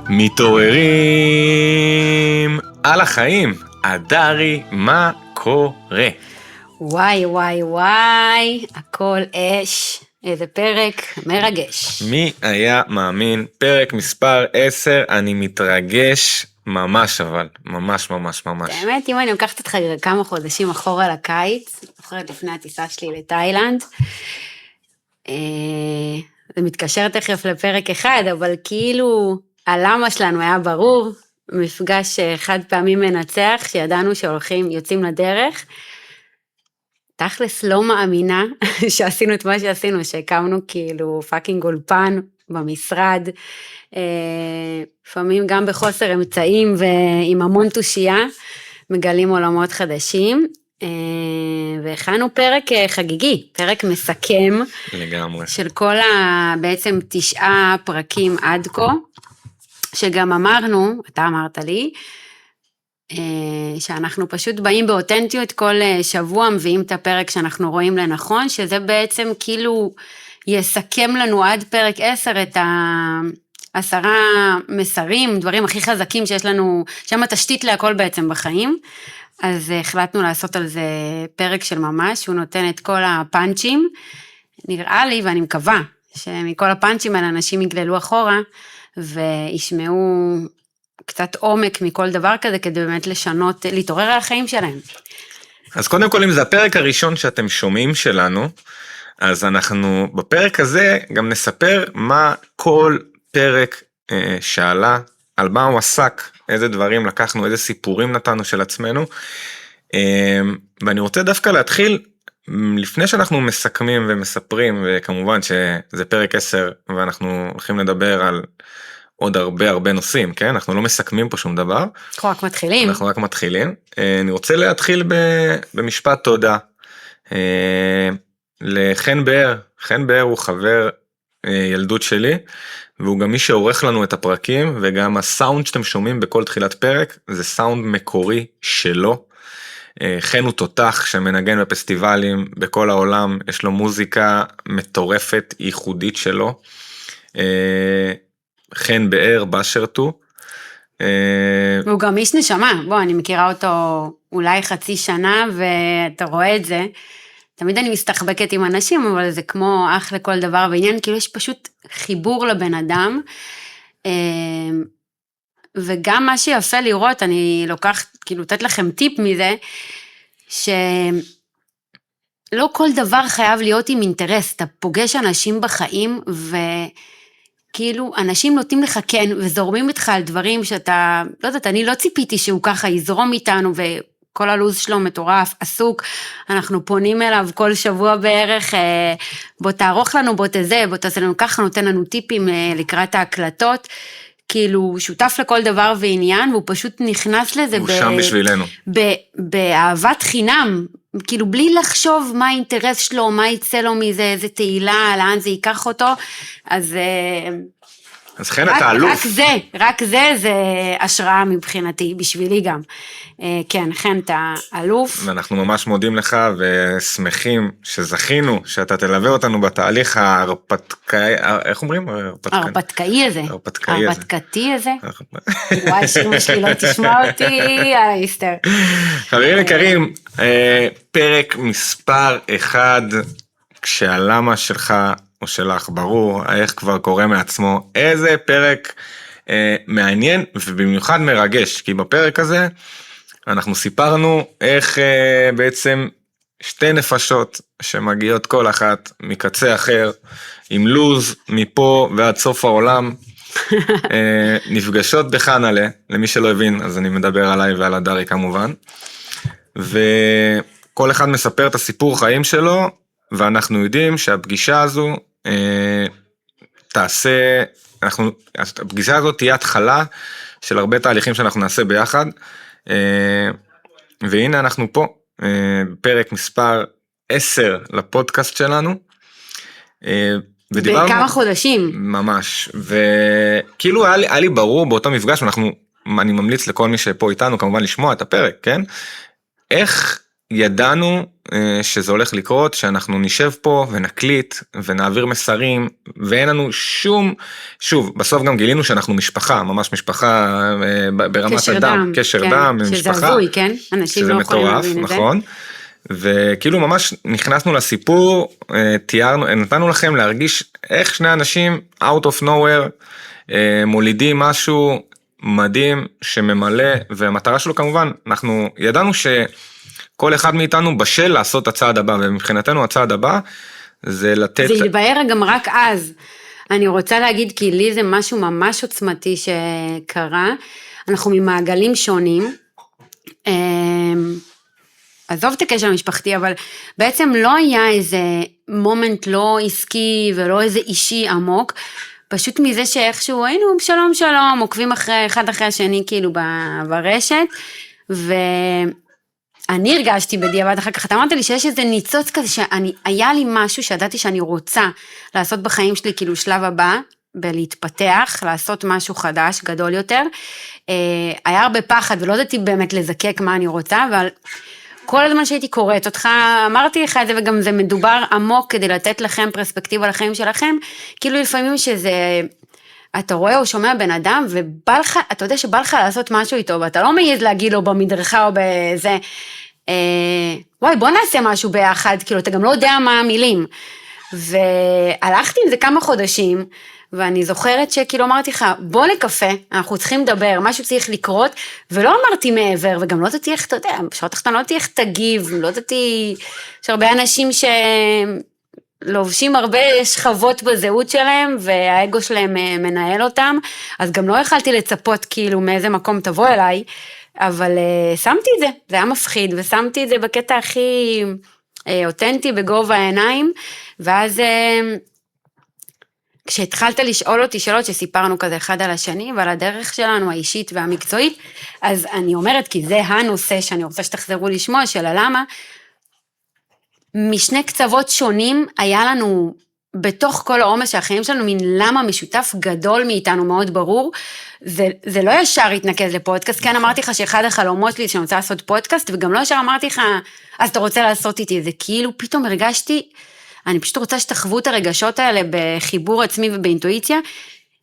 מתעוררים על החיים. אדרי, מה קורה? וואי וואי וואי, הכל אש, איזה פרק מרגש. מי היה מאמין? פרק מספר 10, אני מתרגש ממש, אבל ממש ממש ממש. באמת, אם אני לוקחת אותך כמה חודשים אחורה לקיץ, זוכרת לפני הטיסה שלי לתאילנד, זה מתקשר תכף לפרק אחד, אבל כאילו הלמה שלנו היה ברור, מפגש חד פעמי מנצח, שידענו שהולכים, יוצאים לדרך, תכלס לא מאמינה שעשינו את מה שעשינו, שהקמנו כאילו פאקינג אולפן במשרד, לפעמים גם בחוסר אמצעים ועם המון תושייה, מגלים עולמות חדשים, והכנו פרק חגיגי, פרק מסכם, לגמרי. של כל בעצם 9 פרקים עד כה, שגם אמרנו, אתה אמרת לי, שאנחנו פשוט באים באותנטיות כל שבוע, מביאים את הפרק שאנחנו רואים לנכון, שזה בעצם כאילו יסכם לנו עד פרק 10 את 10 מסרים, דברים הכי חזקים שיש לנו, שם התשתית להכל בעצם בחיים, אז החלטנו לעשות על זה פרק של ממש, הוא נותן את כל הפאנצ'ים, נראה לי ואני מקווה שמכל הפאנצ'ים האלה אנשים יגללו אחורה, וישמעו קצת עומק מכל דבר כזה, כדי באמת לשנות, להתעורר על החיים שלהם. אז קודם כל, אם זה הפרק הראשון שאתם שומעים שלנו, אז אנחנו בפרק הזה גם נספר מה כל פרק שעלה, על מה הוא עסק, איזה דברים לקחנו, איזה סיפורים נתנו של עצמנו, ואני רוצה דווקא להתחיל, לפני שאנחנו מסכמים ומספרים, וכמובן שזה פרק 10, ואנחנו הולכים לדבר על עוד הרבה נושאים, כן? אנחנו לא מסכמים פה שום דבר. אנחנו רק מתחילים. אני רוצה להתחיל במשפט תודה. לחן באר. חן באר הוא חבר ילדות שלי, והוא גם מי שעורך לנו את הפרקים, וגם הסאונד שאתם שומעים בכל תחילת פרק, זה סאונד מקורי שלו. חן הוא תותח שמנגן בפסטיבלים בכל העולם, יש לו מוזיקה מטורפת, ייחודית שלו. חן באר בשרטו. הוא גם איש נשמה, בוא, אני מכירה אותו אולי חצי שנה, ואתה רואה את זה, תמיד אני מסתחבקת עם אנשים, אבל זה כמו אח לכל דבר בעניין, כאילו יש פשוט חיבור לבן אדם, וגם מה שיפה לראות, אני לוקחת, כאילו, לתת לכם טיפ מזה, שלא כל דבר חייב להיות עם אינטרס, אתה פוגש אנשים בחיים, כאילו, אנשים נוטים לך כן, וזורמים איתך על דברים שאתה, לא יודעת, אני לא ציפיתי שהוא ככה יזרום איתנו, וכל הלוז שלו מטורף, עסוק, אנחנו פונים אליו כל שבוע בערך, בוא תערוך לנו, בוא תעשה לנו ככה, נותן לנו טיפים לקראת ההקלטות, כאילו, שותף לכל דבר ועניין, והוא פשוט נכנס לזה, הוא שם בשבילנו. באהבת חינם, כאילו בלי לחשוב מה האינטרס שלו, מה יצא לו מזה, איזה תהילה, לאן זה ייקח אותו, אז חן אתה אלוף. רק זה השראה מבחינתי, בשבילי גם. כן, חן אתה אלוף. ואנחנו ממש מודים לך ושמחים שזכינו, שאתה תלווה אותנו בתהליך ההרפתקאי, איך אומרים? ההרפתקאי הזה. ההרפתקתי הזה. וואי, שאמא שלי לא תשמע אותי, יאללה איסטר. חברים יקרים, פרק מספר 1, כשהלמה שלך או שלך ברור, איך כבר קורה מעצמו, איזה פרק מעניין ובמיוחד מרגש, כי בפרק הזה אנחנו סיפרנו איך בעצם 2 נפשות שמגיעות כל אחת מקצה אחר, עם לוז מפה ועד סוף העולם, נפגשות בחנלה, למי שלא הבין, אז אני מדבר עליי ועל אדרי כמובן, וכל אחד מספר את הסיפור חיים שלו, ואנחנו יודעים שהפגישה הזו תעשה, הפגישה הזאת תהיה התחלה של הרבה תהליכים שאנחנו נעשה ביחד, והנה אנחנו פה, פרק מספר 10 לפודקאסט שלנו, בכמה חודשים. ממש, וכאילו היה לי ברור באותו מפגש, אני ממליץ לכל מי שפה איתנו כמובן לשמוע את הפרק, כן? איך ידענו שזה הולך לקרות, שאנחנו נשב פה ונקליט ונעביר מסרים, ואין לנו שוב, בסוף גם גילינו שאנחנו משפחה, ממש משפחה ברמת הדם, קשר דם, שזה משפחה. הזוי, כן? אנשים לא יכולים להבין את זה. נכון. וכאילו ממש נכנסנו לסיפור, נתנו לכם להרגיש איך שני אנשים out of nowhere, מולידים משהו מדהים שממלא, והמטרה שלו כמובן, אנחנו ידענו שכל אחד מאיתנו בשל לעשות הצעד הבא, ומבחינתנו הצעד הבא זה לתת... זה יתבהר גם רק אז. אני רוצה להגיד כי לי זה משהו ממש עוצמתי שקרה, אנחנו ממעגלים שונים, עזוב את הקשר המשפחתי, אבל בעצם לא היה איזה מומנט לא עסקי ולא איזה אישי עמוק, פשוט מזה שאיכשהו היינו שלום שלום, עוקבים אחד אחרי השני כאילו ברשת, ואני הרגשתי בדיעבד אחר כך, אתה אמרת לי שיש איזה ניצוץ כזה, היה לי משהו שידעתי שאני רוצה לעשות בחיים שלי כאילו שלב הבא, בלהתפתח, לעשות משהו חדש, גדול יותר, היה הרבה פחד ולא ידעתי באמת לזקק מה אני רוצה, אבל כל הזמן שהייתי קוראת אותך, אמרתי לך את זה, וגם זה מדובר עמוק כדי לתת לכם פרספקטיבה לחיים שלכם, כאילו לפעמים שזה, אתה רואה או שומע בן אדם, ובא לך, אתה יודע שבא לך לעשות משהו איתו, ואתה לא מעז להגיד לו במדרכה או בזה, וואי בוא נעשה משהו ביחד, כאילו אתה גם לא יודע מה המילים, והלכתי עם זה כמה חודשים, ואני זוכרת שכאילו אמרתי לך, בוא לקפה, אנחנו צריכים לדבר, משהו צריך לקרות, ולא אמרתי מעבר, וגם לא ידעתי איך, אתה יודע, בשעות תחתונות לא ידעתי איך תגיב, לא ידעתי, יש הרבה אנשים שלובשים הרבה שכבות בזהות שלהם, והאגו שלהם מנהל אותם, אז גם לא יכלתי לצפות כאילו מאיזה מקום תבוא אליי, אבל שמתי את זה, זה היה מפחיד, ושמתי את זה בקטע הכי אותנטי, בגובה העיניים, ואז כשהתחלת לשאול אותי שאלות שסיפרנו כזה אחד על השני, ועל הדרך שלנו האישית והמקצועית, אז אני אומרת, כי זה הנושא שאני רוצה שתחזרו לשמוע, של הלמה, משני קצוות שונים היה לנו, בתוך כל העומס של החיים שלנו, מין למה משותף גדול מאיתנו מאוד ברור, זה לא ישר התנקז לפודקאסט, כן אמרתי לך שאחד החלומות שלי שאני רוצה לעשות פודקאסט, וגם לא ישר אמרתי לך, אז אתה רוצה לעשות איתי, זה כאילו פתאום הרגשתי, אני פשוט רוצה שתחוו את הרגשות האלה בחיבור עצמי ובאינטואיציה,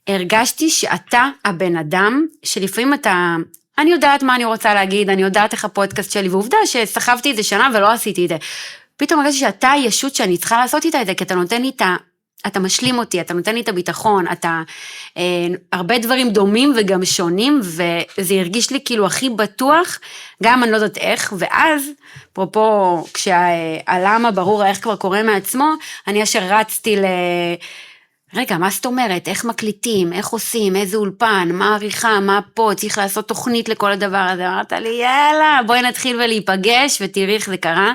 הרגשתי שאתה הבן אדם, שלפעמים אני יודעת מה אני רוצה להגיד, אני יודעת איך הפודקאסט שלי, ועובדה שסחבתי את זה שנה ולא עשיתי את זה, פתאום הרגשתי שאתה הישות שאני צריכה לעשות איתה את זה, כי אתה נותן לי אתה משלים אותי, אתה נותן לי את הביטחון, הרבה דברים דומים וגם שונים, וזה הרגיש לי כאילו הכי בטוח, גם אני לא יודעת איך, ואז, אפרופו, כשהלמה ברור איך כבר קורה מעצמו, אני אשר רצתי רגע, מה זאת אומרת, איך מקליטים, איך עושים, איזה אולפן, מה עריכה, מה פה, צריך לעשות תוכנית לכל הדבר הזה, אמרת לי, יאללה, בואי נתחיל ולהיפגש, ותראי איך זה קרה,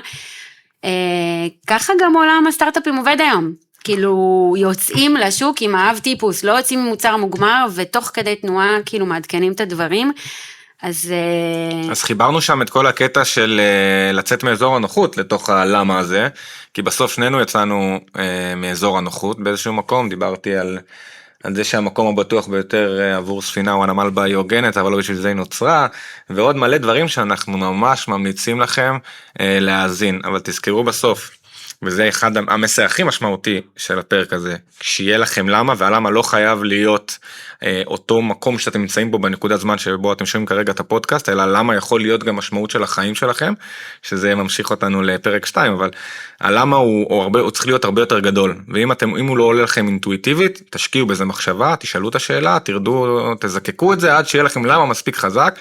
ככה גם עולם הסטארט-אפים עובד היום, כאילו יוצאים לשוק עם האב טיפוס, לא יוצאים ממוצר מוגמר, ותוך כדי תנועה כאילו מעדכנים את הדברים, אז חיברנו שם את כל הקטע של לצאת מאזור הנוחות לתוך הלמה הזה, כי בסוף שנינו יצאנו מאזור הנוחות באיזשהו מקום, דיברתי על זה שהמקום הבטוח ביותר עבור ספינה הוא הנמל בה היא הוגנת, אבל לא בשביל זה היא נוצרה, ועוד מלא דברים שאנחנו ממש ממליצים לכם להאזין, אבל תזכרו בסוף, וזה אחד המסר הכי משמעותי של הפרק הזה, שיהיה לכם למה, והלמה לא חייב להיות אותו מקום שאתם נמצאים בו בנקודת זמן שבו אתם שומעים כרגע את הפודקאסט, אלא למה יכול להיות גם משמעות של החיים שלכם, שזה ממשיך אותנו לפרק 2, אבל הלמה הוא צריך להיות הרבה יותר גדול, ואם הוא לא עולה לכם אינטואיטיבית, תשקיעו בזה מחשבה, תשאלו את השאלה, תרדו, תזקקו את זה, עד שיהיה לכם למה מספיק חזק,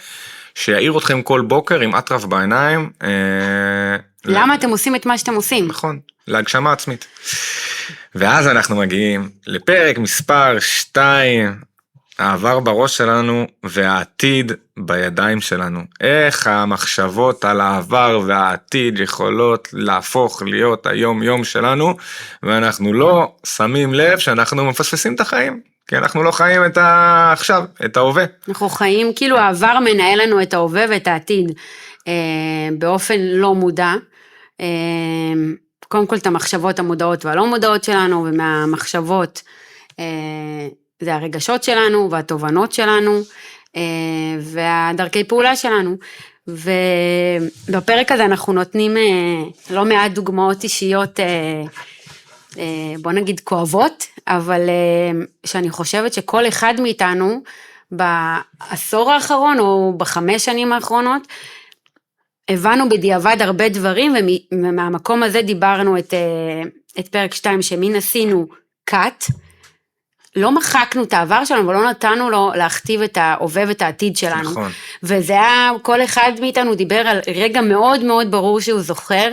שיעיר אתכם כל בוקר עם אטרף בעיניים. למה אתם עושים את מה שאתם עושים? נכון, להגשמה עצמית. ואז אנחנו מגיעים לפרק מספר 2, העבר בראש שלנו והעתיד בידיים שלנו. איך המחשבות על העבר והעתיד יכולות להפוך להיות היום יום שלנו, ואנחנו לא שמים לב שאנחנו מפספסים את החיים. כי אנחנו לא חיים את עכשיו, את ההווה. אנחנו חיים, כאילו העבר מנהל לנו את ההווה ואת העתיד, באופן לא מודע, קודם כל את המחשבות המודעות והלא מודעות שלנו, ומהמחשבות זה הרגשות שלנו והתובנות שלנו, והדרכי פעולה שלנו, ובפרק הזה אנחנו נותנים לא מעט דוגמאות אישיות, בוא נגיד כואבות, אבל שאני חושבת שכל אחד מאיתנו בעשור האחרון או ב5 שנים האחרונות, הבנו בדיעבד הרבה דברים, ומהמקום הזה דיברנו את פרק 2, שמין עשינו cut, לא מחקנו את העבר שלנו, אבל לא נתנו לו להכתיב את ההווה ואת העתיד שלנו. נכון. וזה היה, כל אחד מאיתנו דיבר על רגע מאוד מאוד ברור שהוא זוכר,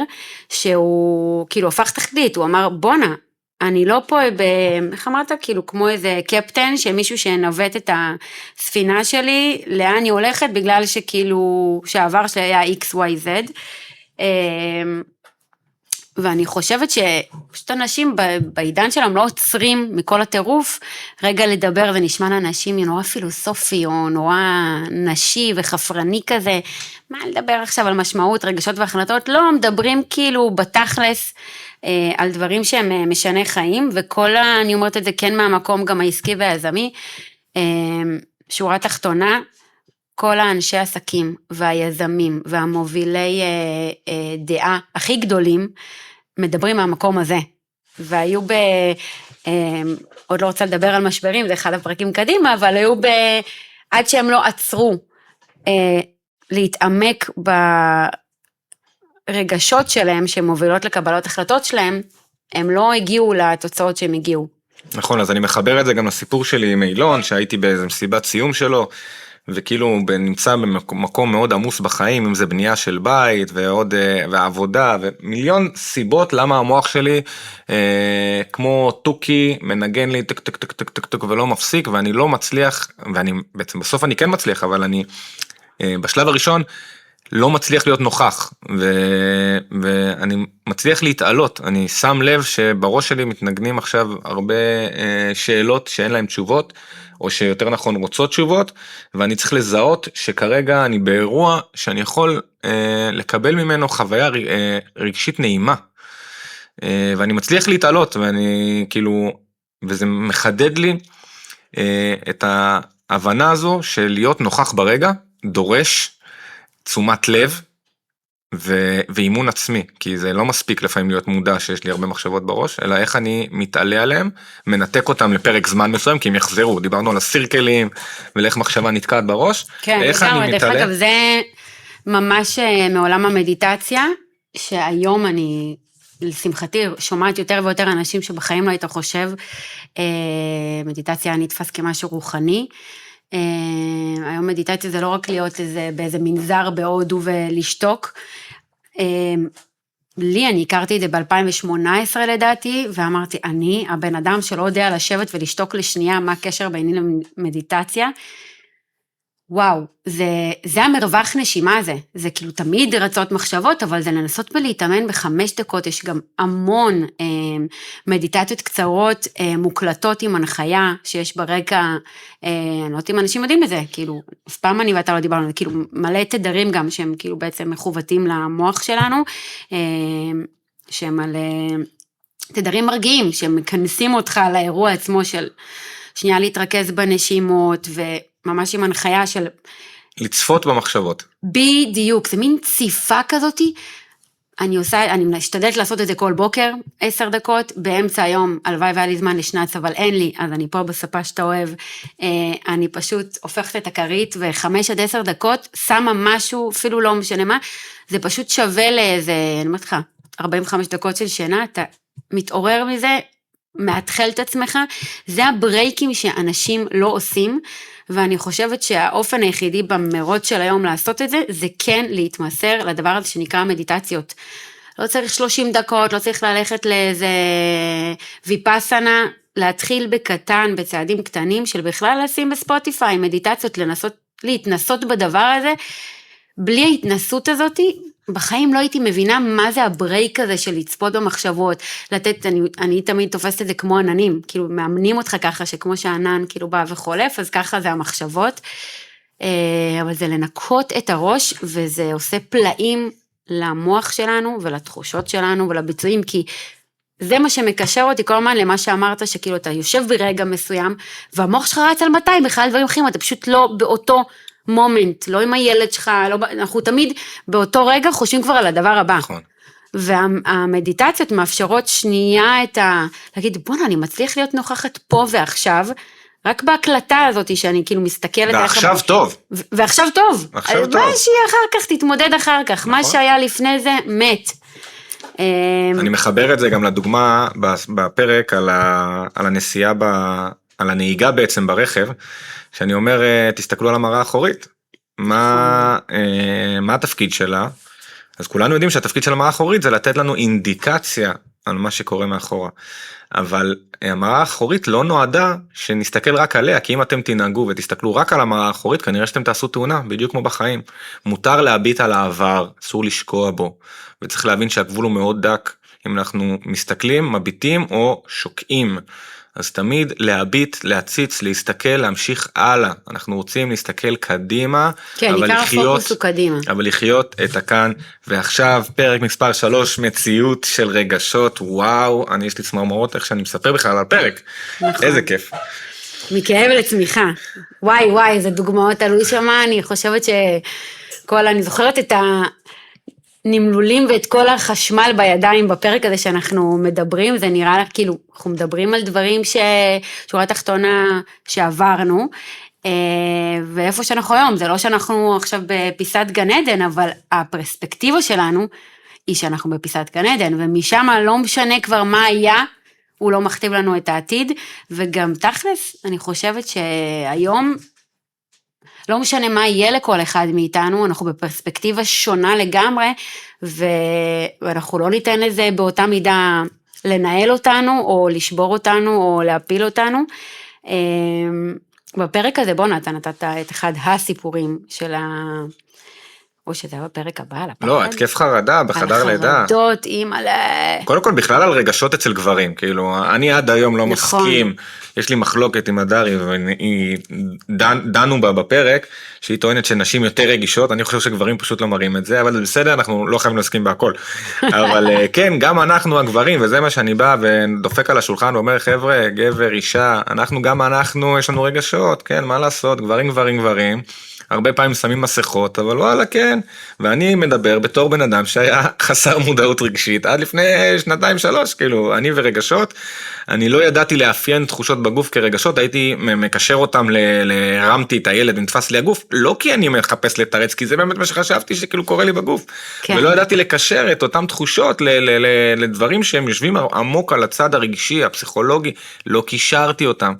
שהוא כאילו הפך תחתית, הוא אמר בונה, אני לא פה, איך אמרת? כאילו כמו איזה קפטן, שמישהו שנווט את הספינה שלי, לאן היא הולכת, בגלל שכאילו, שהעבר שלי היה XYZ, ואני חושבת שפשוט אנשים בעידן שלהם לא עוצרים מכל הטירוף, רגע לדבר ונשמע לאנשים נורא פילוסופי, או נורא נשי וחפרני כזה, מה לדבר עכשיו על משמעות, רגשות והחלטות, לא, מדברים כאילו בתכלס, על דברים שהם משנה חיים, אני אומרת את זה כן מהמקום גם העסקי והיזמי, שורה תחתונה, כל האנשי עסקים והיזמים והמובילי דעה הכי גדולים, מדברים מהמקום הזה, והיו עוד לא רוצה לדבר על משברים, זה אחד הפרקים קדימה, אבל היו עד שהם לא עצרו להתעמק ברגשות שלהם, שמובילות לקבלות החלטות שלהם, הם לא הגיעו לתוצאות שהם הגיעו. נכון, אז אני מחבר את זה גם לסיפור שלי עם אילון, שהייתי באיזו מסיבת סיום שלו, וכאילו נמצא במקום מאוד עמוס בחיים, אם זה בנייה של בית ועבודה, ומיליון סיבות למה המוח שלי כמו טוקי מנגן לי טק טק טק טק טק טק ולא מפסיק, ואני לא מצליח, ואני בעצם בסוף אני כן מצליח, אבל אני בשלב הראשון לא מצליח להיות נוכח, ואני מצליח להתעלות, אני שם לב שבראש שלי מתנגנים עכשיו הרבה שאלות שאין להן תשובות, או שיותר נכון רוצות תשובות, ואני צריך לזהות שכרגע אני באירוע שאני יכול לקבל ממנו חוויה רגשית נעימה, ואני מצליח להתעלות, ואני כאילו, וזה מחדד לי את ההבנה הזו של להיות נוכח ברגע, דורש תשומת לב ואימון עצמי, כי זה לא מספיק לפעמים להיות מודע שיש לי הרבה מחשבות בראש, אלא איך אני מתעלה עליהם, מנתק אותם לפרק זמן מסוים, כי הם יחזרו, דיברנו על הסירקלים, ולאיך מחשבה נתקעת בראש, כן, איך אני מתעלה. דרך אגב, זה ממש מעולם המדיטציה, שהיום אני, לשמחתי, שומעת יותר ויותר אנשים שבחיים לא היית חושב, מדיטציה נתפס כמשהו רוחני, היום מדיטציה זה לא רק להיות באיזה מנזר בהודו ולשתוק, אני הכרתי את זה ב-2018 לדעתי, ואמרתי, אני הבן אדם שלא יודע לשבת ולשתוק לשנייה, מה הקשר ביני למדיטציה, וואו, זה המרווח נשימה הזה, זה כאילו תמיד רצות מחשבות, אבל זה לנסות ולהתאמן ב5 דקות, יש גם המון מדיטציות קצרות, מוקלטות עם הנחיה, שיש ברקע, אני לא יודעת אם אנשים יודעים את זה, כאילו, אף פעם אני ואתה לא דיברנו, כאילו מלא תדרים גם, שהם כאילו בעצם מחוותים למוח שלנו, שהם על תדרים מרגיעים, שהם מכנסים אותך לאירוע עצמו של שנייה להתרכז בנשימות, ממש עם הנחיה של לצפות במחשבות. בדיוק, זה מין ציפה כזאת, אני משתדלת לעשות את זה כל בוקר, 10 דקות, באמצע היום, הלוואי והיה לי זמן לשנץ, אבל אין לי, אז אני פה בספה שאתה אוהב, אני פשוט הופכת את הכרית, ו5 עד 10 דקות, שמה משהו, אפילו לא משנה מה, זה פשוט שווה לאיזה, אני אומרת לך, 45 דקות של שינה, אתה מתעורר מזה, מאתחל את עצמך, זה הברייקים שאנשים לא עושים, ואני חושבת שהאופן היחידי במרוץ של היום לעשות את זה, זה כן להתמסר לדבר הזה שנקרא מדיטציות. לא צריך 30 דקות, לא צריך ללכת לאיזה ויפאסנה, להתחיל בקטן, בצעדים קטנים, של בכלל לשים בספוטיפיי, מדיטציות, להתנסות בדבר הזה, בלי ההתנסות הזאת, בחיים לא הייתי מבינה מה זה הברייק הזה של לצפות במחשבות, אני תמיד תופסת את זה כמו עננים, כאילו מאמנים אותך ככה, שכמו שהענן כאילו בא וחולף, אז ככה זה המחשבות, אבל זה לנקות את הראש, וזה עושה פלאים למוח שלנו, ולתחושות שלנו, ולביצועים, כי זה מה שמקשר אותי כל הזמן למה שאמרת, שכאילו אתה יושב ברגע מסוים, והמוח שלך רץ על 200, בכלל דברים אחרים, אתה פשוט לא באותו מומנט, לא עם הילד שלך, לא, אנחנו תמיד באותו רגע חושבים כבר על הדבר הבא. נכון. והמדיטציות מאפשרות שנייה להגיד, בוא'נה, אני מצליח להיות נוכחת פה ועכשיו, רק בהקלטה הזאת שאני כאילו מסתכלת. ועכשיו טוב. ועכשיו טוב. עכשיו טוב. מה שיהיה אחר כך, תתמודד אחר כך. נכון. מה שהיה לפני זה, מת. אני מחבר את זה גם לדוגמה בפרק על הנסיעה, על הנהיגה בעצם ברכב, שאני אומר, תסתכלו על המראה האחורית. מה התפקיד שלה? אז כולנו יודעים שהתפקיד של המראה האחורית זה לתת לנו אינדיקציה על מה שקורה מאחורה. אבל המראה האחורית לא נועדה שנסתכל רק עליה, כי אם אתם תנהגו ותסתכלו רק על המראה האחורית, כנראה שאתם תעשו תאונה, בדיוק כמו בחיים. מותר להביט על העבר, אסור לשקוע בו, וצריך להבין שהגבול הוא מאוד דק, אם אנחנו מסתכלים, מביטים או שוקעים. אז תמיד להביט, להציץ, להסתכל, להמשיך הלאה. אנחנו רוצים להסתכל קדימה, כן, עיקר הפוקוס הוא קדימה. אבל לחיות את הכאן ועכשיו. פרק מספר 3, מציאות של רגשות. וואו, יש לי צמרמורות איך שאני מספר בכלל על פרק. נכון. איזה כיף. מכאב לצמיחה. וואי, איזה דוגמאות עלו שמה, אני חושבת אני זוכרת את נמלולים ואת כל החשמל בידיים בפרק הזה שאנחנו מדברים, זה נראה לך כאילו, אנחנו מדברים על דברים שורה תחתונה שעברנו, ואיפה שאנחנו היום, זה לא שאנחנו עכשיו בפיסת גן עדן, אבל הפרספקטיבה שלנו היא שאנחנו בפיסת גן עדן, ומשם לא משנה כבר מה היה, הוא לא מכתיב לנו את העתיד, וגם תכלס, אני חושבת שהיום, לא משנה מה יהיה לכל אחד מאיתנו, אנחנו בפרספקטיבה שונה לגמרי, ואנחנו לא ניתן לזה באותה מידה לנהל אותנו, או לשבור אותנו, או להפיל אותנו. בפרק הזה, בוא נתת את אחד הסיפורים של או שזה היה בפרק הבא, על הפחד. לא, התקף חרדה בחדר לידה. על חרדות, אימא'לה. קודם כל, בכלל על רגשות אצל גברים, כאילו, אני עד היום לא מסכים, יש לי מחלוקת עם הדרי, דנו בה בפרק, שהיא טוענת שנשים יותר רגישות, אני חושב שגברים פשוט לא מראים את זה, אבל זה בסדר, אנחנו לא חייבים להסכים בהכל. אבל כן, גם אנחנו הגברים, וזה מה שאני בא ודופק על השולחן ואומר, חבר'ה, גבר, אישה, גם אנחנו, יש לנו רגשות, כן, מה לעשות, גברים. הרבה פעמים שמים מסכות, אבל וואלה כן, ואני מדבר בתור בן אדם שהיה חסר מודעות רגשית, עד לפני 2-3, כאילו, אני ורגשות, אני לא ידעתי לאפיין תחושות בגוף כרגשות, הייתי מקשר אותם לרמתי את הילד, נתפס לי הגוף, לא כי אני מחפש לתרץ, כי זה באמת מה שחשבתי שכאילו קורה לי בגוף, כן. ולא ידעתי לקשר את אותם תחושות לדברים שהם יושבים עמוק על הצד הרגשי, הפסיכולוגי, לא קישרתי אותם.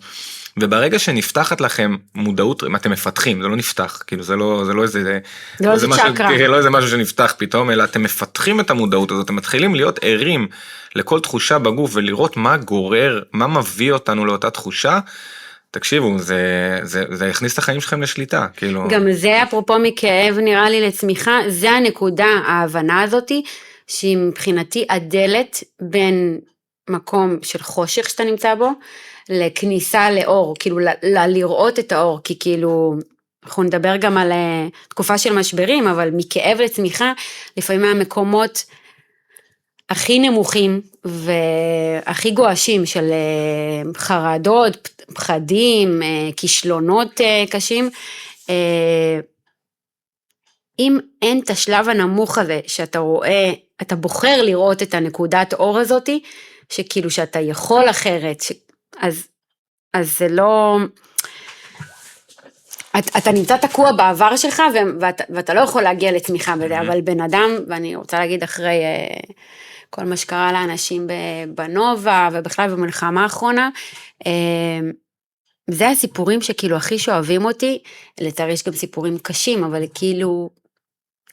וברגע שנפתחת לכם מודעות, אם אתם מפתחים, זה לא נפתח, כאילו זה לא איזה משהו שנפתח פתאום, אלא אתם מפתחים את המודעות הזאת, אתם מתחילים להיות ערים לכל תחושה בגוף, ולראות מה גורר, מה מביא אותנו לאותה תחושה, תקשיבו, זה יכניס את החיים שלכם לשליטה, כאילו. גם זה אפרופו מכאב נראה לי לצמיחה, זה הנקודה, ההבנה הזאת, שהיא מבחינתי הדלת בין מקום של חושך שאתה נמצא בו, לכניסה לאור, כאילו לראות את האור, כי כאילו, אנחנו נדבר גם על תקופה של משברים, אבל מכאב לצמיחה, לפעמים מהמקומות הכי נמוכים, והכי גואשים של חרדות, פחדים, כישלונות קשים, אם אין את השלב הנמוך הזה, שאתה רואה, אתה בוחר לראות את הנקודת אור הזאת, שכאילו שאתה יכול אחרת, אז זה לא, אתה נמצא תקוע בעבר שלך, ואתה לא יכול להגיע לצמיחה בזה, אבל בן אדם, ואני רוצה להגיד אחרי כל מה שקרה לאנשים בנובה, ובכלל במלחמה האחרונה, זה הסיפורים שכאילו הכי שואבים אותי, לצערי יש גם סיפורים קשים, אבל כאילו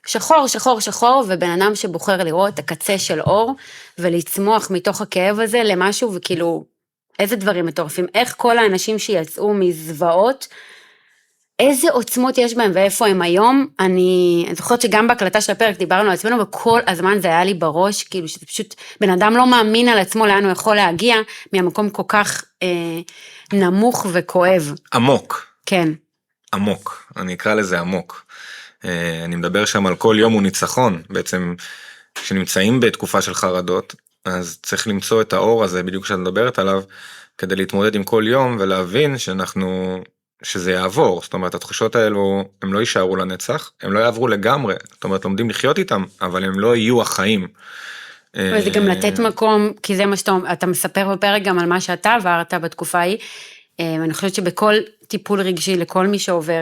שחור, ובן אדם שבוחר לראות את הקצה של אור, ולצמוח מתוך הכאב הזה למשהו, וכאילו, איזה דברים מטורפים, איך כל האנשים שיצאו מזוועות, איזה עוצמות יש בהם ואיפה הם היום, אני זוכרת שגם בהקלטה של הפרק דיברנו על עצמנו, וכל הזמן זה היה לי בראש, כאילו שזה פשוט, בן אדם לא מאמין על עצמו לאן הוא יכול להגיע, מהמקום כל כך נמוך וכואב. עמוק. כן. עמוק, אני אקרא לזה עמוק. אני מדבר שם על כל יום הוא ניצחון, בעצם כשנמצאים בתקופה של חרדות, אז צריך למצוא את האור הזה, בדיוק שאת מדברת עליו, כדי להתמודד עם כל יום, ולהבין שאנחנו שזה יעבור, זאת אומרת, התחושות האלו, הם לא יישארו לנצח, הם לא יעברו לגמרי, זאת אומרת, לומדים לחיות איתם, אבל הם לא יהיו החיים. וזה גם לתת מקום, כי זה מה שאתה מספר בפרק גם על מה שאתה עברת בתקופה ההיא, ואני חושבת שבכל טיפול רגשי, לכל מי שעובר,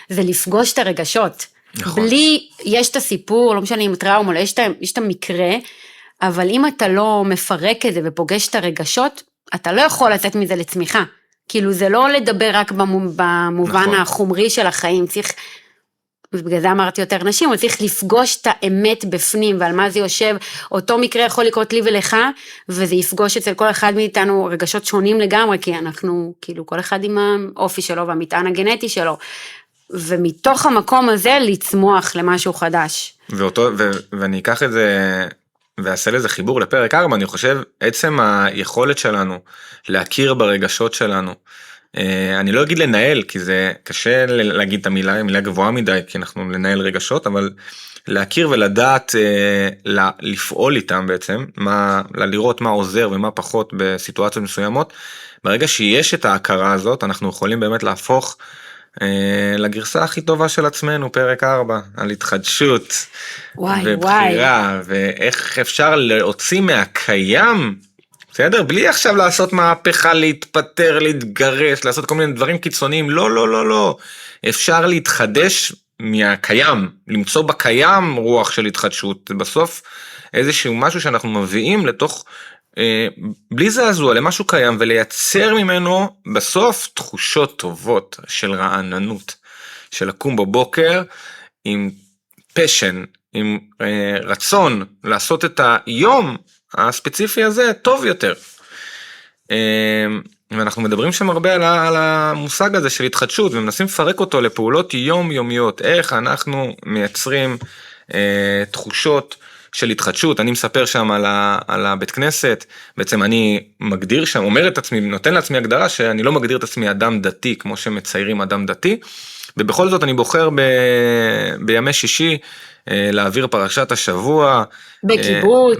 זה לפגוש את הרגשות. נכון. בלי, יש את הסיפור, לא משנה אם טראומה, לא, יש את המקרה, אבל אם אתה לא מפרק את זה ופוגש את הרגשות, אתה לא יכול לצאת מזה לצמיחה. כאילו זה לא לדבר רק במובן נכון. החומרי של החיים, צריך, ובגלל זה אמרתי יותר נשים, אבל צריך לפגוש את האמת בפנים, ועל מה זה יושב, אותו מקרה יכול לקרות לי ולך, וזה יפגוש אצל כל אחד מאיתנו רגשות שונים לגמרי, כי אנחנו, כאילו, כל אחד עם האופי שלו, והמטען הגנטי שלו, ומתוך המקום הזה, לצמוח למשהו חדש. ואני אקח את זה, ועשה לזה חיבור לפרק 4, אני חושב, עצם היכולת שלנו, להכיר ברגשות שלנו, אני לא אגיד לנהל, כי זה קשה להגיד את המילה, מילה גבוהה מדי, כי אנחנו לנהל רגשות, אבל להכיר ולדעת, לפעול איתם בעצם, לראות מה עוזר ומה פחות בסיטואציות מסוימות, ברגע שיש את ההכרה הזאת, אנחנו יכולים באמת להפוך לגרסה הכי טובה של עצמנו, פרק 4, על התחדשות ובחירה, ואיך אפשר להוציא מהקיים, בסדר? בלי עכשיו לעשות מהפכה, להתפטר, להתגרש, לעשות כל מיני דברים קיצוניים, לא, לא, לא, לא. אפשר להתחדש מהקיים, למצוא בקיים רוח של התחדשות, בסוף איזשהו משהו שאנחנו מביאים לתוך, בלי זעזוע, למשהו קיים, ולייצר ממנו בסוף תחושות טובות של רעננות, של לקום בבוקר עם פשן, עם רצון לעשות את היום הספציפי הזה טוב יותר. ואנחנו מדברים שם הרבה על המושג הזה של התחדשות, ומנסים לפרק אותו לפעולות יומיומיות, איך אנחנו מייצרים תחושות של התחדשות. אני מספר שם על הבית כנסת, בעצם אני מגדיר שם, אומר את עצמי, נותן לעצמי הגדרה שאני לא מגדיר את עצמי אדם דתי, כמו שמציירים אדם דתי, ובכל זאת אני בוחר בימי שישי, להעביר פרשת השבוע,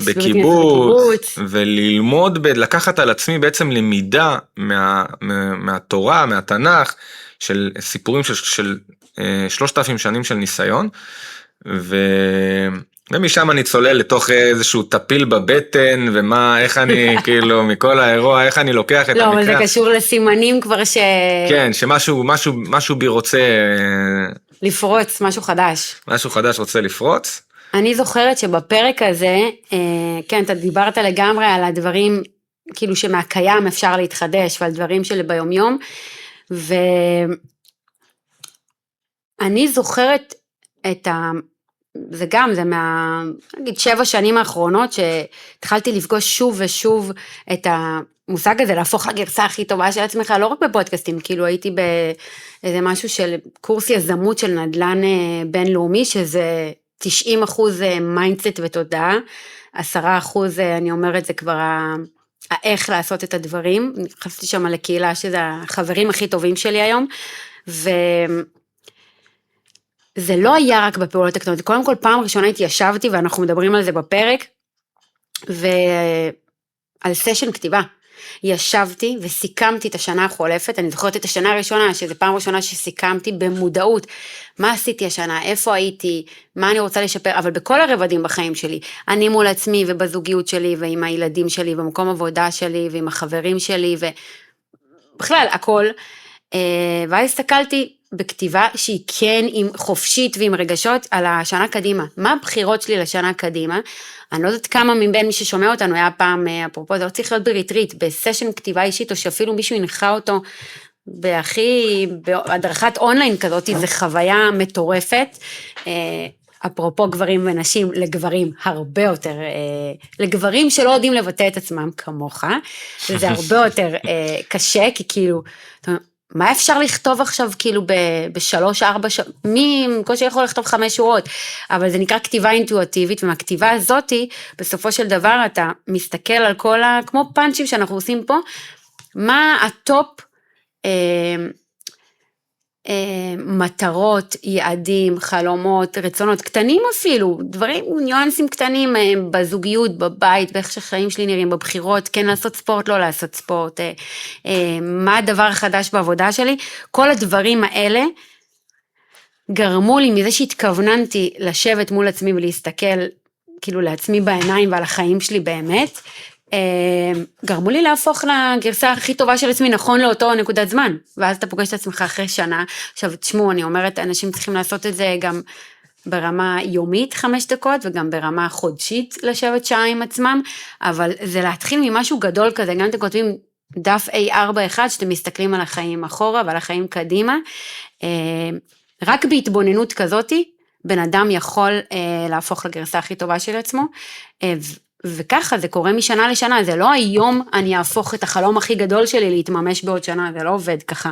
בקיבוץ, וללמוד, לקחת על עצמי בעצם למידה מהתורה, מהתנ"ך, של סיפורים של 3,000 שנים של ניסיון, ומשם אני צולל לתוך איזשהו טפיל בבטן, איך אני, כאילו, מכל האירוע, איך אני לוקח את המקרה. לא, אבל זה קשור לסימנים כבר כן, שמשהו בי רוצה לפרוץ, משהו חדש. משהו חדש רוצה לפרוץ. אני זוכרת שבפרק הזה, כן, אתה דיברת לגמרי על הדברים, כאילו שמהקיים אפשר להתחדש, ועל דברים של ביומיום, ואני זוכרת זה גם, זה נגיד 7 שנים האחרונות, שהתחלתי לפגוש שוב ושוב את המושג הזה, להפוך לגרסה הכי טובה של עצמך, לא רק בפודקאסטים, כאילו הייתי באיזה משהו של קורס יזמות של נדל"ן בינלאומי, שזה 90% מיינדסט ותודעה, 10% אני אומרת זה כבר איך לעשות את הדברים, נכנסתי שם לקהילה שזה החברים הכי טובים שלי היום, זה לא היה רק בפעולות הקטנות, קודם כל פעם ראשונה התיישבתי ואנחנו מדברים על זה בפרק, ועל סשן כתיבה, ישבתי וסיכמתי את השנה החולפת, אני זוכרת את השנה הראשונה, שזו פעם ראשונה שסיכמתי במודעות, מה עשיתי השנה, איפה הייתי, מה אני רוצה לשפר, אבל בכל הרבדים בחיים שלי, אני מול עצמי ובזוגיות שלי, ועם הילדים שלי, במקום עבודה שלי, ועם החברים שלי, ובכלל הכל, ואז הסתכלתי בכתיבה שהיא כן עם חופשית ועם רגשות על השנה קדימה, מה הבחירות שלי לשנה קדימה, אני לא יודעת כמה מבין מי ששומע אותנו היה פעם, אפרופו, זה לא צריך להיות בריטריט, בסשן כתיבה אישית, או שאפילו מישהו ינחה אותו, בהדרכת אונליין כזאת, זה חוויה מטורפת, אפרופו גברים ונשים, לגברים הרבה יותר, לגברים שלא יודעים לבטא את עצמם כמוך, וזה הרבה יותר קשה, כי כאילו, מה אפשר לכתוב עכשיו כאילו ב3-4 שעות, מי קושי יכול לכתוב 5 שורות, אבל זה נקרא כתיבה אינטואיטיבית, ומהכתיבה הזאת, בסופו של דבר אתה מסתכל על כל כמו פאנצ'ים שאנחנו עושים פה, מה הטופ מטרות, יעדים, חלומות, רצונות קטנים אפילו, דברים, ניואנסים קטנים בזוגיות, בבית, באיך שחיים שלי נראים, בבחירות, כן לעשות ספורט, לא לעשות ספורט, מה הדבר החדש בעבודה שלי, כל הדברים האלה גרמו לי מזה שהתכווננתי לשבת מול עצמי ולהסתכל כאילו לעצמי בעיניים ועל החיים שלי באמת, גרמו לי להפוך לגרסה הכי טובה של עצמי, נכון לאותו נקודת זמן, ואז אתה פוגש את עצמך אחרי שנה, עכשיו תשמעו, אני אומרת, אנשים צריכים לעשות את זה גם ברמה יומית 5 דקות, וגם ברמה חודשית לשבת שעה עם עצמם, אבל זה להתחיל ממשהו גדול כזה, גם אתם כותבים דף A4-1, שאתם מסתכלים על החיים אחורה, ועל החיים קדימה, רק בהתבוננות כזאתי, בן אדם יכול להפוך לגרסה הכי טובה של עצמו, וככה זה קורה משנה לשנה, זה לא היום אני אהפוך את החלום הכי גדול שלי להתממש בעוד שנה, זה לא עובד ככה.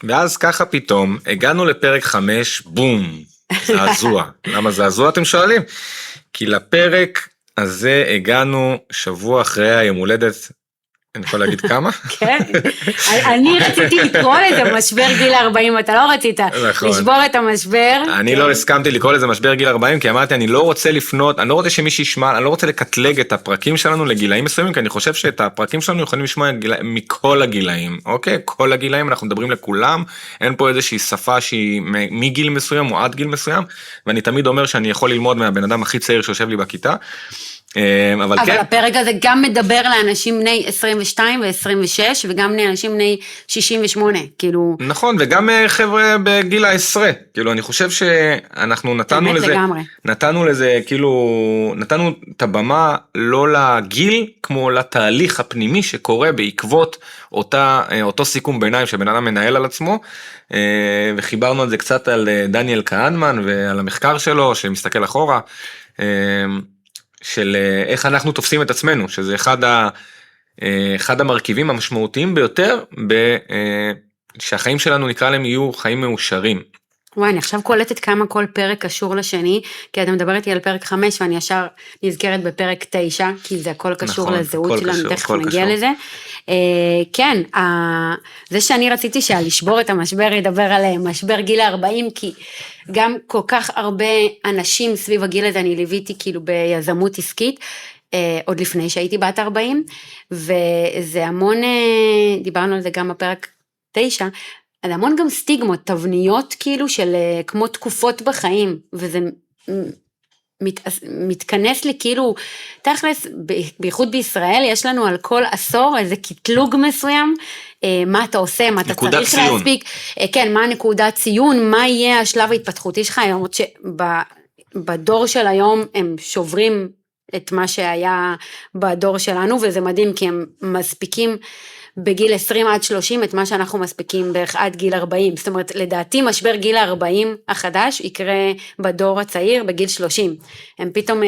ואז ככה פתאום הגענו לפרק 5, בום, זעזוע. למה זעזוע אתם שואלים? כי לפרק הזה הגענו שבוע אחרי היום הולדת, אני יכול להגיד כמה? כן, אני רציתי לקרוא לזה משבר גיל 40, אתה לא רצית לשבור את המשבר. אני לא הסכמתי לקרוא לזה משבר גיל 40, כי אמרתי, אני לא רוצה לפנות, אני לא רוצה שמישהו ישמע, אני לא רוצה לקטלג את הפרקים שלנו לגילאים מסוימים, כי אני חושב שאת הפרקים שלנו יכולים לשמוע מכל הגילאים, אוקיי? כל הגילאים, אנחנו מדברים לכולם, אין פה איזושהי שפה שהיא מגיל מסוים או עד גיל מסוים, ואני תמיד אומר שאני יכול ללמוד מהבן אדם הכי צעיר שיושב לי בכיתה, אבל כן. הפרק הזה גם מדבר לאנשים בני 22 ו-26, וגם לאנשים בני 68, כאילו. נכון, וגם חבר'ה בגיל העשרה, כאילו אני חושב שאנחנו נתנו לזה, כאילו, נתנו את הבמה לא לגיל, כמו לתהליך הפנימי שקורה בעקבות אותו סיכום ביניים שבן אדם מנהל על עצמו, וחיברנו על זה קצת על דניאל כהנמן ועל המחקר שלו, שמסתכל אחורה, של איך אנחנו תופסים את עצמנו, שזה אחד המרכיבים המשמעותיים ביותר, שהחיים שלנו נקרא להם יהיו חיים מאושרים. וואי, אני עכשיו קולטת כמה כל פרק קשור לשני, כי אתה מדבר איתי על פרק 5, ואני ישר נזכרת בפרק 9, כי זה הכל קשור לזהות שלנו, תכף נגיע לזה. כן, זה שאני רציתי שלשבור את המשבר ידבר על משבר גיל 40, כי גם כל כך הרבה אנשים סביב הגיל הזה, אני ליוויתי כאילו ביזמות עסקית, עוד לפני שהייתי בת 40, וזה המון, דיברנו על זה גם בפרק 9, על המון גם סטיגמות, תבניות כאילו של כמו תקופות בחיים, וזה מתכנס לי כאילו, תכלס, בייחוד בישראל, יש לנו על כל עשור איזה קטלוג מסוים, מה אתה עושה, מה אתה צריך להספיק, כן, מה נקודת ציון, מה יהיה השלב ההתפתחותי שלך, למרות שבדור של היום הם שוברים את מה שהיה בדור שלנו, וזה מדהים כי הם מספיקים בגיל 20 עד 30 את מה שאנחנו מספיקים בערך עד גיל 40, זאת אומרת לדעתי משבר גיל 40 החדש יקרה בדור הצעיר בגיל 30, הם פתאום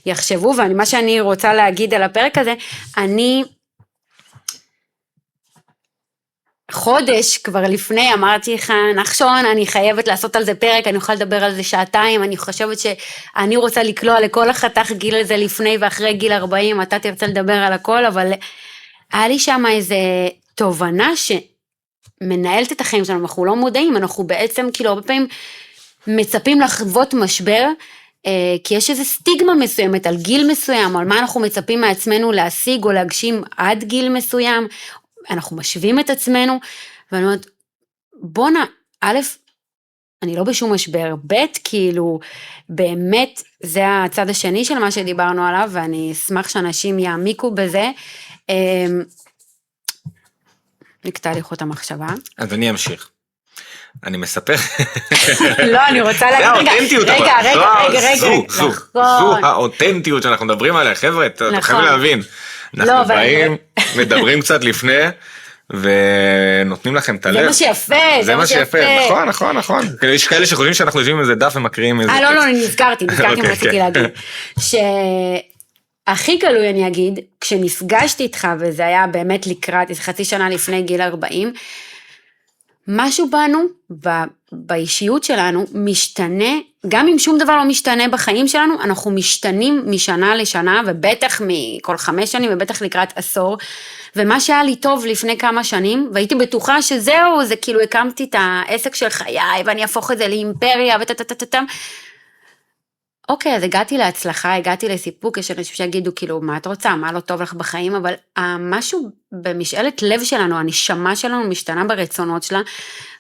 יחשבו, ומה שאני רוצה להגיד על הפרק הזה, אני חודש כבר לפני אמרתי לך, נחשון, אני חייבת לעשות על זה פרק, אני אוכל לדבר על זה שעתיים, אני חושבת שאני רוצה לקלוע לכל החתך גיל הזה לפני ואחרי גיל 40, אתה תרצה לדבר על הכל, אבל היה לי שם איזה תובנה שמנהלת את החיים שלנו, אנחנו לא מודעים, אנחנו בעצם כאילו הרבה פעמים מצפים לחוות משבר, כי יש איזו סטיגמה מסוימת על גיל מסוים, על מה אנחנו מצפים מעצמנו להשיג או להגשים עד גיל מסוים, אנחנו משווים את עצמנו, ואני אומרת, בונה, א', אני לא בשום משבר, ב', כאילו, באמת, זה הצד השני של מה שדיברנו עליו, ואני אשמח שאנשים יעמיקו בזה, נקטע לי חוט המחשבה. אז אני אמשיך. אני מספר. לא, אני רוצה להגיד, רגע. זו האותנטיות שאנחנו מדברים עליה, חבר'ה, אתם חייבים להבין. אנחנו באים, מדברים קצת לפני, ונותנים לכם את הלב. זה מה שיפה. זה מה שיפה, נכון. יש כאלה שחושבים שאנחנו יושבים איזה דף ומקריאים איזה... לא, אני נזכרתי, רציתי להגיד. הכי גלוי אני אגיד, כשנפגשתי איתך, וזה היה באמת לקראת, איזה חצי שנה לפני גיל 40, משהו בנו, באישיות שלנו, משתנה גם אם שום דבר לא משתנה בחיים שלנו, אנחנו משתנים משנה לשנה, ובטח מכל 5 שנים, ובטח לקראת עשור, ומה שהיה לי טוב לפני כמה שנים, והייתי בטוחה שזהו, זה כאילו הקמתי את העסק של חיי, ואני אהפוך את זה לאימפריה, וטטטטטטם. אוקיי, אז הגעתי להצלחה, הגעתי לסיפוק, יש אנשים שיגידו, כאילו, מה את רוצה, מה לא טוב לך בחיים, אבל משהו במשאלת לב שלנו, הנשמה שלנו משתנה ברצונות שלה,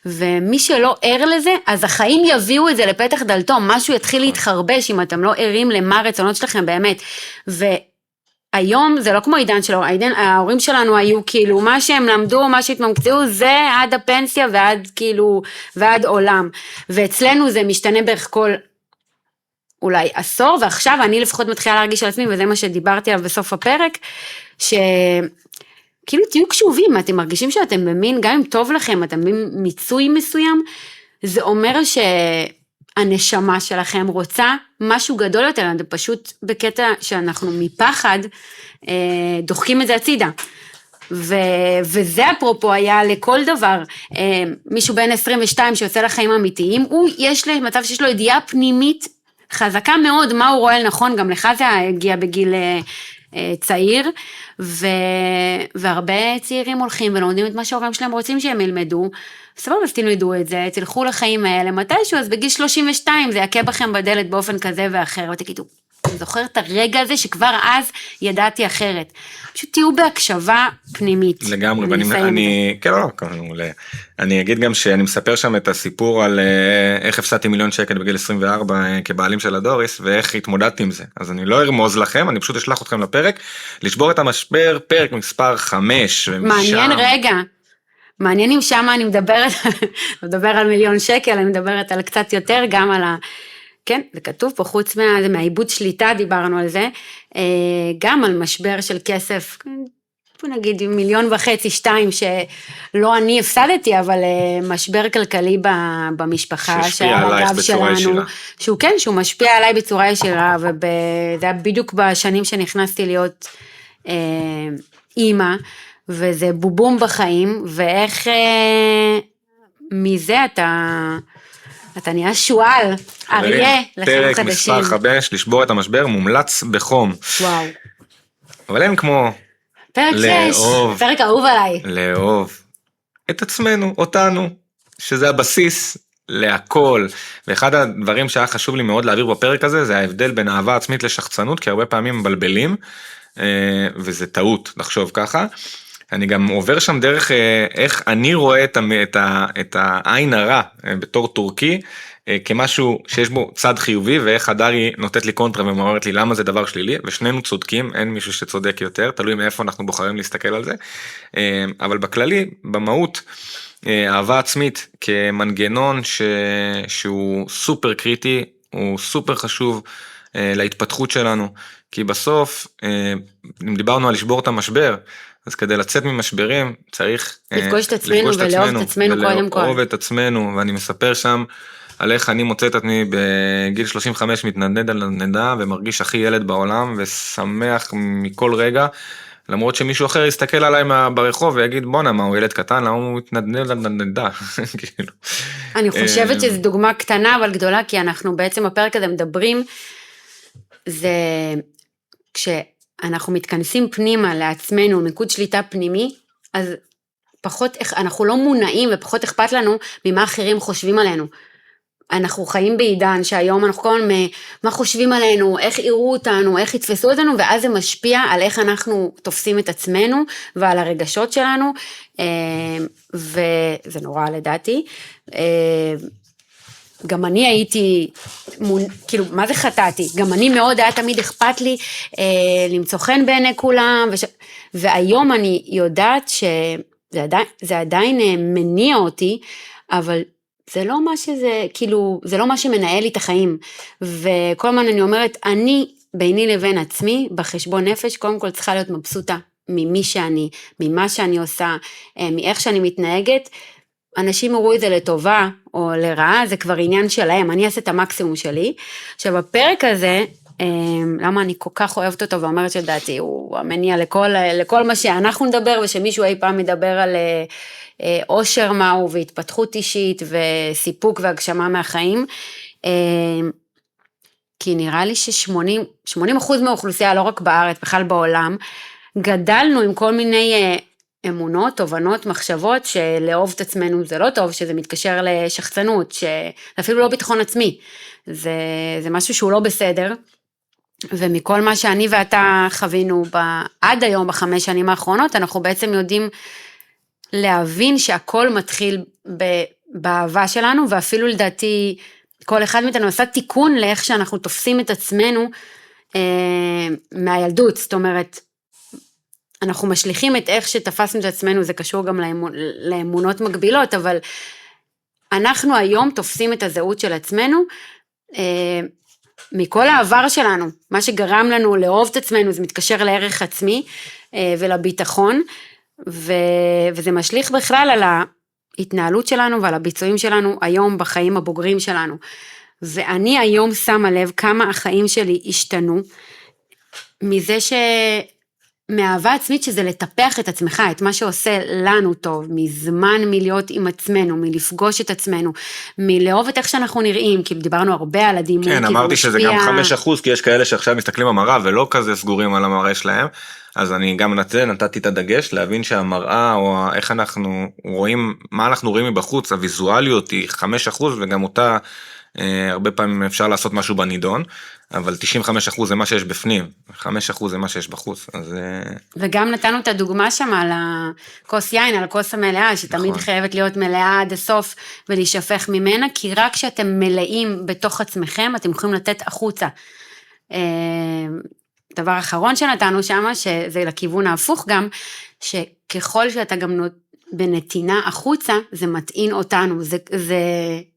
ומי שלא ער לזה, אז החיים יביאו את זה לפתח דלתו, משהו יתחיל להתחרבש, אם אתם לא ערים למה הרצונות שלכם באמת, והיום זה לא כמו עידן שלו, ההורים שלנו היו כאילו, מה שהם למדו, מה שהתמקצעו, זה עד הפנסיה ועד כאילו, ועד עולם, ואצלנו זה משתנה בערך כל אולי עשור, ועכשיו אני לפחות מתחילה להרגיש על עצמי, וזה מה שדיברתי עליו בסוף הפרק, שכאילו תהיו קשובים, אתם מרגישים שאתם במין, גם אם טוב לכם, אתם במיצוי מסוים, זה אומר שהנשמה שלכם רוצה משהו גדול יותר, אתם פשוט בקטע שאנחנו מפחד, דוחקים את זה הצידה. וזה אפרופו היה לכל דבר, מישהו בן 22 שיוצא לחיים אמיתיים, הוא יש לי מצב שיש לו ידיעה פנימית, חזקה מאוד מה הוא רואה נכון, גם לך זה הגיע בגיל צעיר, והרבה צעירים הולכים ולומדים את מה שההורים שלהם רוצים שהם ילמדו, סבבה, אז תלמדו את זה, תלכו לחיים האלה, מתישהו, אז בגיל 32 זה יכה בכם בדלת באופן כזה ואחר, ותגידו, אני זוכר את הרגע הזה שכבר אז ידעתי אחרת. פשוט תהיו בהקשבה פנימית. לגמרי, אני אגיד גם שאני מספר שם את הסיפור על איך הפסדתי $1,000,000 בגיל 24 כבעלים של הדוריס, ואיך התמודדתי עם זה. אז אני לא ארמוז לכם, אני פשוט אשלח אתכם לפרק, לשבור את המשבר, פרק מספר 5. מעניין רגע. מעניין אם שמה אני מדבר על $1,000,000, אני מדברת על קצת יותר, גם על כן, זה כתוב פה, חוץ מהעיבוד שליטה, דיברנו על זה, גם על משבר של כסף, נגיד 1.5 2 שלא אני הפסדתי, אבל משבר כלכלי במשפחה, שהשפיע עלייך בצורה ישירה. שהוא משפיע עליי בצורה ישירה, וזה היה בדיוק בשנים שנכנסתי להיות אימא, וזה בובום בחיים, ואיך מזה אתה נהיה שואל, אריה, לחיים חדשים. פרק מספר 5, לשבור את המשבר, מומלץ בחום. וואו. אבל אין כמו פרק 6, פרק אהוב עליי. לאהוב את עצמנו, אותנו, שזה הבסיס להכל. ואחד הדברים שהיה חשוב לי מאוד להעביר בפרק הזה, זה ההבדל בין אהבה עצמית לשחצנות, כי הרבה פעמים מבלבלים, וזה טעות לחשוב ככה. אני גם עובר שם דרך איך אני רואה את העין הרע בתור טורקי, כמשהו שיש בו צד חיובי, ואיך הדרי נותנת לי קונטרה ומאמרת לי למה זה דבר שלילי, ושנינו צודקים, אין מישהו שצודק יותר, תלוי מאיפה אנחנו בוחרים להסתכל על זה, אבל בכללי, במהות, אהבה עצמית כמנגנון שהוא סופר קריטי, הוא סופר חשוב להתפתחות שלנו, כי בסוף, אם דיברנו על לשבור את המשבר, אז כדי לצאת ממשברים צריך לפגוש את עצמנו ולאהוב את עצמנו קודם כל. ולאהוב את עצמנו, ואני מספר שם על איך אני מוצא את עצמי בגיל 35 מתנדנד על הנדה, ומרגיש הכי ילד בעולם, ושמח מכל רגע, למרות שמישהו אחר יסתכל עליי ברחוב ויגיד, בונה, מה הוא ילד קטן, למה הוא מתנדנד על הנדה? אני חושבת שזו דוגמה קטנה אבל גדולה, כי אנחנו בעצם בפרק הזה מדברים, זה כשאנחנו מתכנסים פנימה לעצמנו, נקוד שליטה פנימי, אז פחות, אנחנו לא מונעים ופחות אכפת לנו ממה אחרים חושבים עלינו. אנחנו חיים בעידן שהיום אנחנו כל הזמן מה חושבים עלינו, איך יראו אותנו, איך יתפסו אותנו, ואז זה משפיע על איך אנחנו תופסים את עצמנו ועל הרגשות שלנו, וזה נורא לדעתי. גם אני הייתי, כאילו, מה זה חטאתי? גם אני מאוד היה תמיד אכפת לי למצוא חן בעיני כולם, והיום אני יודעת שזה עדיין מניע אותי, אבל זה לא מה שזה, כאילו, זה לא מה שמנהל לי את החיים, וכל הזמן אני אומרת, אני ביני לבין עצמי, בחשבון נפש, קודם כל צריכה להיות מבסוטה, ממי שאני, ממה שאני עושה, מאיך שאני מתנהגת, אנשים יראו את זה לטובה או לרעה, זה כבר עניין שלהם, אני אעשה את המקסימום שלי. עכשיו, בפרק הזה, למה אני כל כך אוהבת אותו ואומרת שדעתי, הוא המניע לכל מה שאנחנו נדבר, ושמישהו אי פעם מדבר על אושר מהו, והתפתחות אישית, וסיפוק והגשמה מהחיים. כי נראה לי ש80% מהאוכלוסייה, לא רק בארץ, בכלל בעולם, גדלנו עם כל מיני אמונות, תובנות, מחשבות, שלאהוב את עצמנו זה לא טוב, שזה מתקשר לשחצנות, שאפילו לא ביטחון עצמי, זה משהו שהוא לא בסדר, ומכל מה שאני ואתה חווינו עד היום, 5 שנים האחרונות, אנחנו בעצם יודעים להבין שהכל מתחיל באהבה שלנו, ואפילו לדעתי, כל אחד מאיתנו עשה תיקון לאיך שאנחנו תופסים את עצמנו מהילדות, זאת אומרת, אנחנו משליכים את איך שתפסנו את עצמנו, זה קשור גם לאמונות מגבילות, אבל אנחנו היום תופסים את הזהות של עצמנו, מכל העבר שלנו, מה שגרם לנו לאהוב את עצמנו, זה מתקשר לערך עצמי ולביטחון, וזה משליך בכלל על ההתנהלות שלנו ועל הביצועים שלנו היום בחיים הבוגרים שלנו. ואני היום שמה לב כמה החיים שלי השתנו, מזה מאהבה עצמית שזה לטפח את עצמך, את מה שעושה לנו טוב, מזמן מלהיות עם עצמנו, מלפגוש את עצמנו, מלאהוב את איך שאנחנו נראים, כי דיברנו הרבה על הדימוי. כן, אמרתי שזה גם 5%, כי יש כאלה שעכשיו מסתכלים במראה ולא כזה סגורים על המראה שלהם, אז אני גם נתתי את הדגש, להבין שהמראה, או איך אנחנו רואים, מה אנחנו רואים מבחוץ, הוויזואליות היא 5%, וגם אותה, הרבה פעמים אפשר לעשות משהו בנידון, אבל 95% זה מה שיש בפנים, 5% זה מה שיש בחוץ, אז... וגם נתנו את הדוגמה שם על הכוס יין, על הכוס המלאה, שתמיד חייבת להיות מלאה עד הסוף, ולהישפך ממנה, כי רק כשאתם מלאים בתוך עצמכם, אתם יכולים לתת החוצה. דבר אחרון שנתנו שם, שזה לכיוון ההפוך גם, שככל שאתה גם בנתינה החוצה, זה מטעין אותנו, זה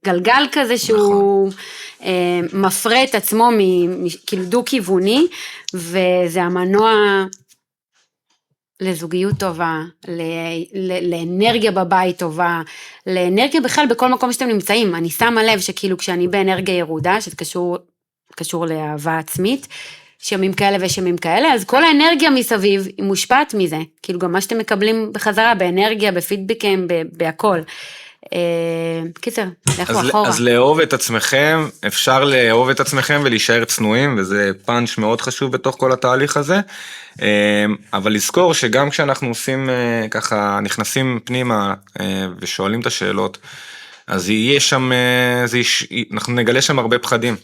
גלגל כזה שהוא מפרה את עצמו כאילו דו-כיווני, וזה המנוע לזוגיות טובה, לאנרגיה בבית טובה, לאנרגיה בכלל בכל מקום שאתם נמצאים. אני שמה לב שכאילו כשאני באנרגיה ירודה, שזה קשור לאהבה עצמית, שמים כאלה ושמים כאלה, אז כל האנרגיה מסביב היא מושפעת מזה, כאילו גם מה שאתם מקבלים בחזרה, באנרגיה, בפידבקים, בהכל. קיצר, לכו אחורה. אז לאהוב את עצמכם, אפשר לאהוב את עצמכם ולהישאר צנועים, וזה פאנץ' מאוד חשוב בתוך כל התהליך הזה, אבל לזכור שגם כשאנחנו עושים ככה, נכנסים פנימה ושואלים את השאלות, אז יהיה שם, אנחנו נגלה שם הרבה פחדים.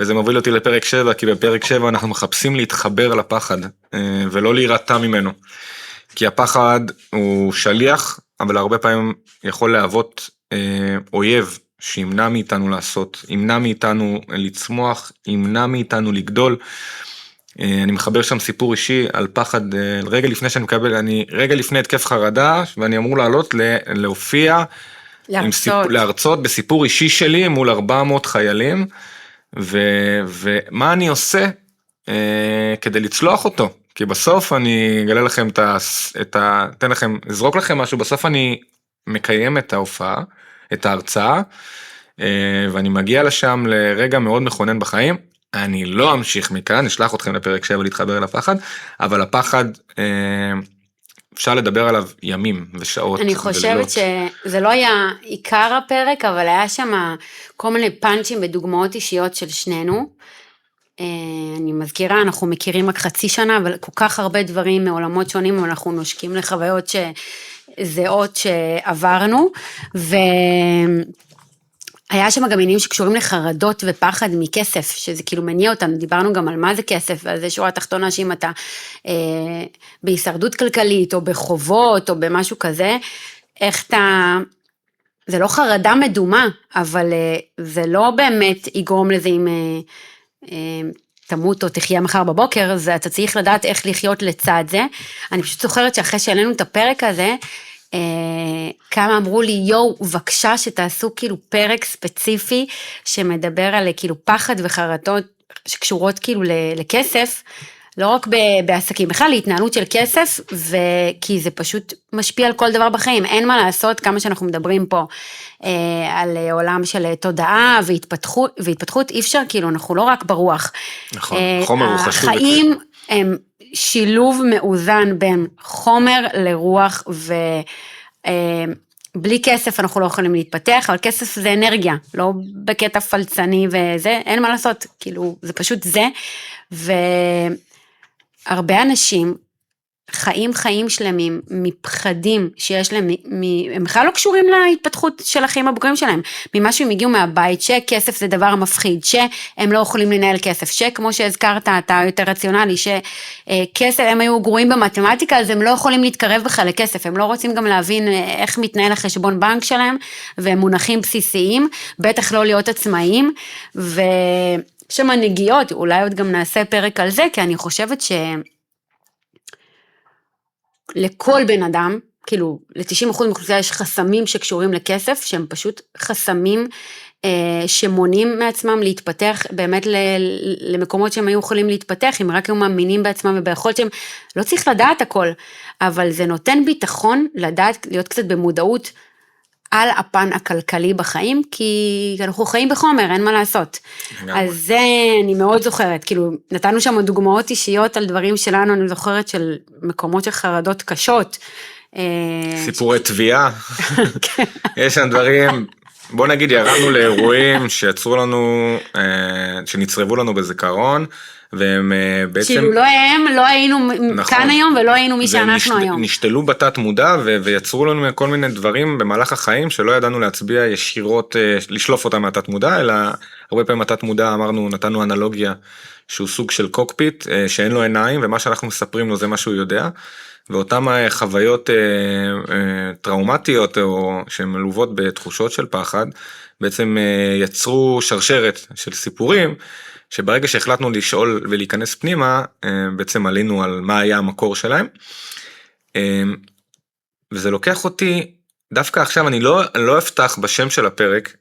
וזה מוביל אותי לפרק 7, כי בפרק 7 אנחנו מחפשים להתחבר לפחד, ולא להירתע ממנו. כי הפחד הוא שליח, אבל הרבה פעמים יכול להוות אויב, שימנע מאיתנו לעשות, ימנע מאיתנו לצמוח, ימנע מאיתנו לגדול. אני מחבר שם סיפור אישי על פחד, רגע לפני שאני מקבל, רגע לפני התקף חרדה, ואני אמור לעלות להופיע, להרצות בסיפור אישי שלי מול 400 חיילים, ומה אני עושה כדי לצלוח אותו, כי בסוף אני אגלה לכם אתן לכם, אזרוק לכם משהו, בסוף אני מקיים את ההופעה, את ההרצאה, ואני מגיע לשם לרגע מאוד מכונן בחיים, אני לא אמשיך מכאן, נשלח אתכם לפרק 7 להתחבר אל הפחד, אבל הפחד, אפשר לדבר עליו ימים ושעות. אני חושבת שזה לא היה עיקר הפרק, אבל היה שם כל מיני פאנצ'ים ודוגמאות אישיות של שנינו. אני מזכירה, אנחנו מכירים רק חצי שנה, אבל כל כך הרבה דברים מעולמות שונים, אנחנו נושקים לחוויות זהות שעברנו, היה שם גם עניינים שקשורים לחרדות ופחד מכסף, שזה כאילו מניע אותנו, דיברנו גם על מה זה כסף, ועל זה שורה תחתונה שאם אתה בהישרדות כלכלית, או בחובות, או במשהו כזה, איך אתה, זה לא חרדה מדומה, אבל זה לא באמת יגרום לזה אם תמות או תחיה מחר בבוקר, אז אתה צריך לדעת איך לחיות לצד זה. אני פשוט זוכרת שאחרי שהעלינו את הפרק הזה, כמה אמרו לי, בבקשה שתעשו כאילו פרק ספציפי, שמדבר על כאילו פחד וחרדות שקשורות כאילו לכסף, לא רק בעסקים, בכלל להתנהלות של כסף, כי זה פשוט משפיע על כל דבר בחיים, אין מה לעשות, כמה שאנחנו מדברים פה, על עולם של תודעה והתפתחות, אי אפשר, כאילו אנחנו לא רק ברוח. נכון, חומר הוא חשוב. החיים הם שילוב מאוזן בין חומר לרוח, בלי כסף אנחנו לא יכולים להתפתח, אבל כסף זה אנרגיה, לא בקטע פלצני וזה, אין מה לעשות, כאילו, זה פשוט זה, והרבה אנשים חיים שלמים, מפחדים שיש להם, הם בכלל לא קשורים להתפתחות של החיים הבוגרים שלהם, ממה שהם הגיעו מהבית, שכסף זה דבר מפחיד, שהם לא יכולים לנהל כסף, שכמו שהזכרת, אתה יותר רציונלי, שכסף, הם היו גרועים במתמטיקה, אז הם לא יכולים להתקרב בכלל לכסף, הם לא רוצים גם להבין איך מתנהל החשבון בנק שלהם, והם מונחים בסיסיים, בטח לא להיות עצמאיים, ושמה נגיעות, אולי עוד גם נעשה פרק על זה, כי אני חושבת לכל בן אדם, כאילו ל-90% מאוכלוסייה יש חסמים שקשורים לכסף, שהם פשוט חסמים שמונים מעצמם להתפתח באמת למקומות שהם היו יכולים להתפתח, אם רק היו מאמינים בעצמם וביכולת שהם, לא צריך לדעת הכל, אבל זה נותן ביטחון לדעת, להיות קצת במודעות על הפן הכלכלי בחיים, כי אנחנו חיים בחומר, אין מה לעשות. אז זה אני מאוד זוכרת, כאילו נתנו שם דוגמאות אישיות על דברים שלנו, אני זוכרת של מקומות של חרדות קשות. סיפורי תביעה, יש שם דברים, בוא נגיד ירדנו לאירועים שיצרו לנו, שנצרבו לנו בזיכרון, והם בעצם... כאילו לא היינו כאן היום ולא היינו מי שאנחנו היום. נשתלו בתת מודע ויצרו לנו כל מיני דברים במהלך החיים שלא ידענו להצביע ישירות, לשלוף אותם מהתת מודע, אלא הרבה פעמים התת מודע אמרנו, נתנו אנלוגיה שהוא סוג של קוקפיט שאין לו עיניים ומה שאנחנו מספרים לו זה מה שהוא יודע, ואותם חוויות טראומטיות או שהן מלוות בתחושות של פחד, בעצם יצרו שרשרת של סיפורים, שברגע שהחלטנו לשאול ולהיכנס פנימה, בעצם עלינו על מה היה המקור שלהם, וזה לוקח אותי, דווקא עכשיו אני לא אפתח בשם של הפרק,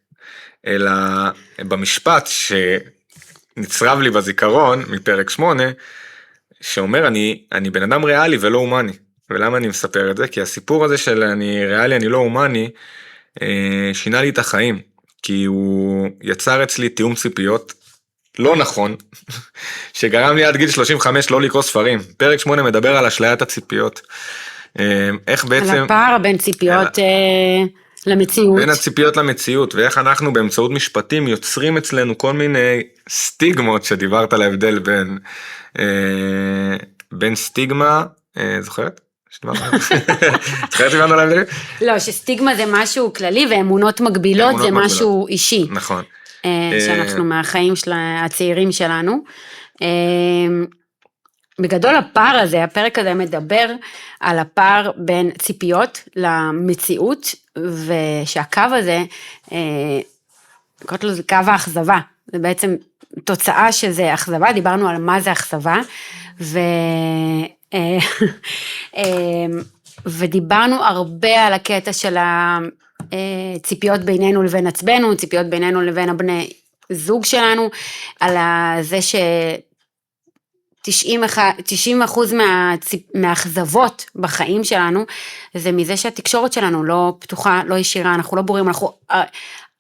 אלא במשפט שנצרב לי בזיכרון, מפרק 8, שאומר אני בן אדם ריאלי ולא הומני, ולמה אני מספר את זה? כי הסיפור הזה של אני ריאלי, אני לא הומני, שינה לי את החיים, כי הוא יצר אצלי תיאום ציפיות, לא נכון, שגרם לי עד גיל 35 לא לקרוא ספרים. פרק 8 מדבר על אשליית הציפיות. איך בעצם... על הפער בין ציפיות למציאות. בין הציפיות למציאות, ואיך אנחנו באמצעות משפטים יוצרים אצלנו כל מיני סטיגמות שדיברת על ההבדל בין סטיגמה, זוכרת? זוכרת דיברנו על ההבדלים? לא, שסטיגמה זה משהו כללי, ואמונות מגבילות זה משהו אישי. נכון. שאנחנו מהחיים של הצעירים שלנו. בגדול הפער הזה, הפרק הזה מדבר על הפער בין ציפיות למציאות, ושהקו הזה, קוראים לו זה קו האכזבה, זה בעצם תוצאה שזה אכזבה, דיברנו על מה זה אכזבה, ודיברנו הרבה על הקטע של ציפיות בינינו לבין עצמנו, ציפיות בינינו לבין הבני זוג שלנו, על זה ש90% מהאכזבות בחיים שלנו, זה מזה שהתקשורת שלנו לא פתוחה, לא ישירה, אנחנו לא בורים,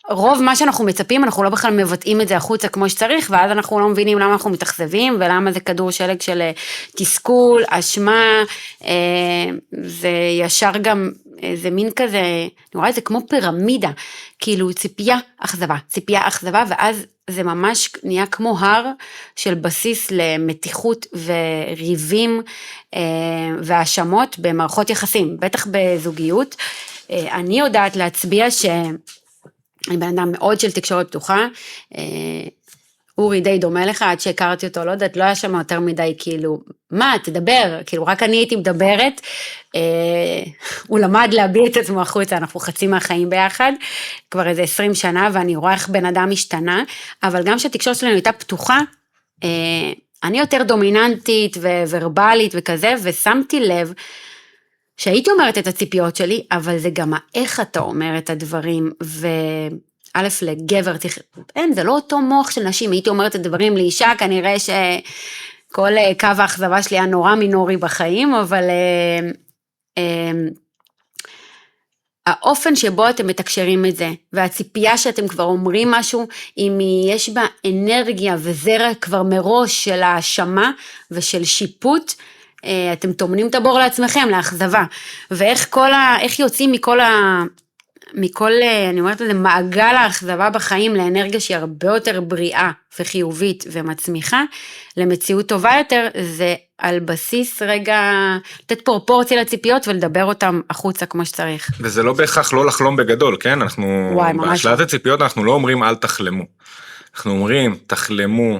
רוב מה שאנחנו מצפים, אנחנו לא בכלל מבטאים את זה החוצה כמו שצריך, ואז אנחנו לא מבינים למה אנחנו מתאכזבים, ולמה זה כדור שלג של תסכול, אשמה, זה ישר גם, זה מין כזה, אני רואה את זה כמו פירמידה, כאילו ציפייה, אכזבה, ואז זה ממש נהיה כמו הר של בסיס למתיחות וריבים והאשמות במערכות יחסים, בטח בזוגיות. אני יודעת להצביע אני בן אדם מאוד של תקשורת פתוחה, אורי די דומה לך, עד שהכרתי אותו, לא יודעת, לא היה שם יותר מדי, כאילו, מה, תדבר, כאילו, רק אני הייתי מדברת, הוא למד להביע את עצמו החוצה, אנחנו חצי מהחיים ביחד, כבר איזה 20 שנה, ואני רואה איך בן אדם השתנה, אבל גם שהתקשורת שלנו הייתה פתוחה, אני יותר דומיננטית וורבלית וכזה, ושמתי לב, שהייתי אומרת את הציפיות שלי, אבל זה גם איך אתה אומר את הדברים, וא' לגבר, אין, זה לא אותו מוח של נשים, הייתי אומרת את הדברים לאישה, כנראה שכל קו האכזבה שלי היה נורא מינורי בחיים, אבל האופן שבו אתם מתקשרים את זה, והציפייה שאתם כבר אומרים משהו, אם יש בה אנרגיה וזרע כבר מראש של האשמה ושל שיפוט, אתם תומנים את הבור לעצמכם, לאכזבה, ואיך איך יוצאים מכל מכל, אני אומרת לזה, מעגל האכזבה בחיים לאנרגיה שהיא הרבה יותר בריאה וחיובית ומצמיחה, למציאות טובה יותר, זה על בסיס רגע, לתת פרופורציה לציפיות ולדבר אותם החוצה כמו שצריך. וזה לא בהכרח לא לחלום בגדול, כן? אנחנו, וואי, ממש בהשלט הציפיות אנחנו לא אומרים אל תחלמו. אנחנו אומרים תחלמו,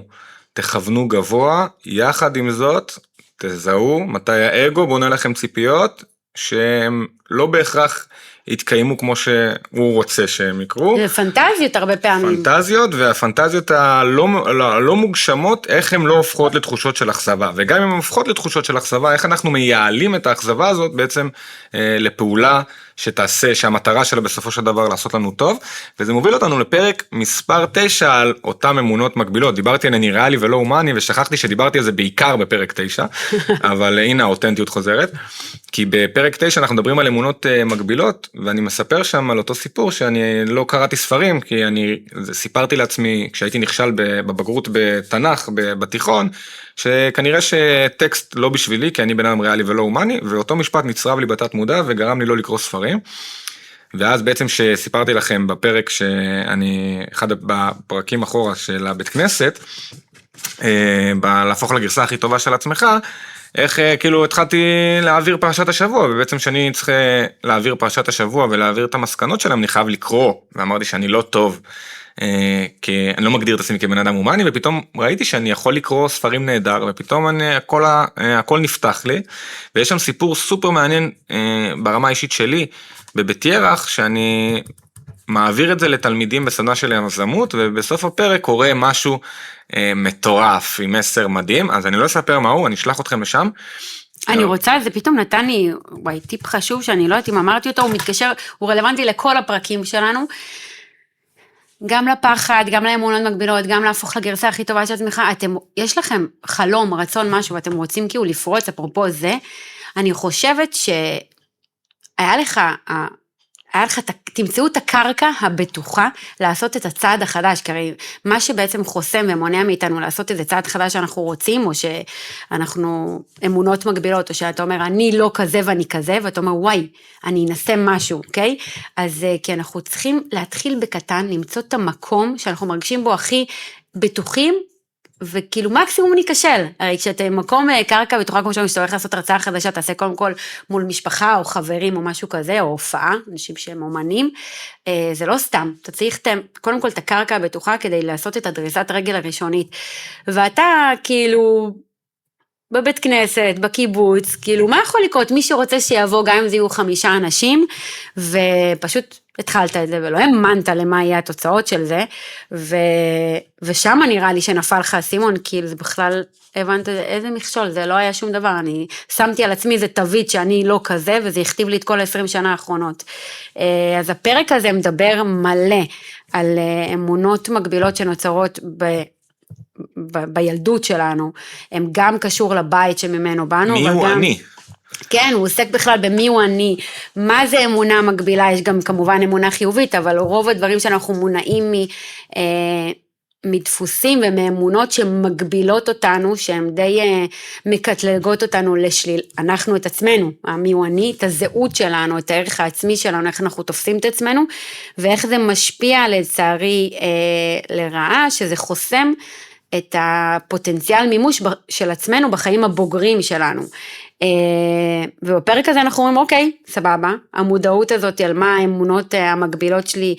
תכוונו גבוה, יחד עם זאת, תזהו מתי האגו בונה לכם ציפיות, שהם לא בהכרח יתקיימו כמו שהוא רוצה שהם יקרו. זה פנטזיות הרבה פעמים. פנטזיות, והפנטזיות הלא מוגשמות, איך הן לא הופכות לתחושות של אכזבה. וגם אם הן הופכות לתחושות של אכזבה, איך אנחנו מייעלים את האכזבה הזאת בעצם לפעולה שתעשה, שהמטרה שלה בסופו של דבר לעשות לנו טוב. וזה מוביל אותנו לפרק מספר 9 על אותם אמונות מקבילות. דיברתי על אני ריאלי ולא הומני, ושכחתי שדיברתי על זה בעיקר בפרק 9, אבל הנה האותנטיות חוזרת. כי בפרק 9 אנחנו מדברים על אמונות מקבילות, ואני מספר שם על אותו סיפור שאני לא קראתי ספרים, כי סיפרתי לעצמי כשהייתי נכשל בבגרות בתנ"ך, בתיכון, שכנראה שטקסט לא בשבילי, כי אני בן אדם ריאלי ולא הומני, ואותו משפט נצרב לי בתת מודע וגרם לי לא לקרוא ספרים. ואז בעצם שסיפרתי לכם בפרק שאני, אחד בפרקים אחורה של הבית כנסת, להפוך לגרסה הכי טובה של עצמך, איך כאילו התחלתי להעביר פרשת השבוע, ובעצם שאני צריך להעביר פרשת השבוע ולהעביר את המסקנות שלהם, אני חייב לקרוא, ואמרתי שאני לא טוב, כי אני לא מגדיר את עצמי כבן אדם הומני, ופתאום ראיתי שאני יכול לקרוא ספרים נהדר, ופתאום הכל נפתח לי, ויש שם סיפור סופר מעניין ברמה האישית שלי, בבית ירח, שאני מעביר את זה לתלמידים בסדנה של יזמות, ובסוף הפרק קורה משהו מטורף, עם מסר מדהים, אז אני לא אספר מהו, אני אשלח אתכם לשם. אני רוצה, זה פתאום נתן לי, וואי, טיפ חשוב שאני לא יודעת אם אמרתי אותו, הוא מתקשר, הוא רלוונטי לכל הפרקים שלנו, גם לפחד, גם לאמונות מקבילות, גם להפוך לגרסה הכי טובה של עצמך, יש לכם חלום, רצון, משהו, ואתם רוצים כאילו לפרוץ, אפרופו זה, אני חושבת שהיה לך, תמצאו את הקרקע הבטוחה לעשות את הצעד החדש, כי הרי מה שבעצם חוסם ומונע מאיתנו לעשות איזה צעד חדש שאנחנו רוצים, או שאנחנו אמונות מגבילות, או שאתה אומר, אני לא כזה ואני כזה, ואתה אומר, וואי, אני אנסה משהו, אוקיי? אז כי אנחנו צריכים להתחיל בקטן, למצוא את המקום שאנחנו מרגישים בו הכי בטוחים, וכאילו מקסימום ניכשל, הרי כשאתה מקום קרקע בטוחה כמו שאתה הולך לעשות הרצאה חדשה, תעשה קודם כל מול משפחה או חברים או משהו כזה, או הופעה, אנשים שהם אומנים, זה לא סתם, אתה צריך קודם כל את הקרקע הבטוחה כדי לעשות את הדריסת רגל הראשונית, ואתה כאילו בבית כנסת, בקיבוץ, כאילו מה יכול לקרות? מי שרוצה שיבוא גם אם זה יהיו 5 אנשים, ופשוט התחלת את זה ולא האמנת למה יהיה התוצאות של זה, ושם נראה לי שנפל לך סימון, כאילו זה בכלל, הבנת איזה מכשול, זה לא היה שום דבר, אני שמתי על עצמי איזה תווית שאני לא כזה, וזה הכתיב לי את כל 20 שנה האחרונות. אז הפרק הזה מדבר מלא על אמונות מקבילות שנוצרות בילדות שלנו, הם גם קשור לבית שממנו באנו, מי הוא אני? כן, הוא עוסק בכלל במי הוא אני, מה זה אמונה מקבילה, יש גם כמובן אמונה חיובית, אבל רוב הדברים שאנחנו מונעים מדפוסים ומאמונות שמגבילות אותנו, שהן די מקטלגות אותנו לשליל, אנחנו את עצמנו, מי הוא אני, את הזהות שלנו, את הערך העצמי שלנו, איך אנחנו תופסים את עצמנו, ואיך זה משפיע לצערי לרעה, שזה חוסם את הפוטנציאל מימוש של עצמנו בחיים הבוגרים שלנו. ובפרק הזה אנחנו אומרים, אוקיי, סבבה, המודעות הזאת על מה האמונות המקבילות שלי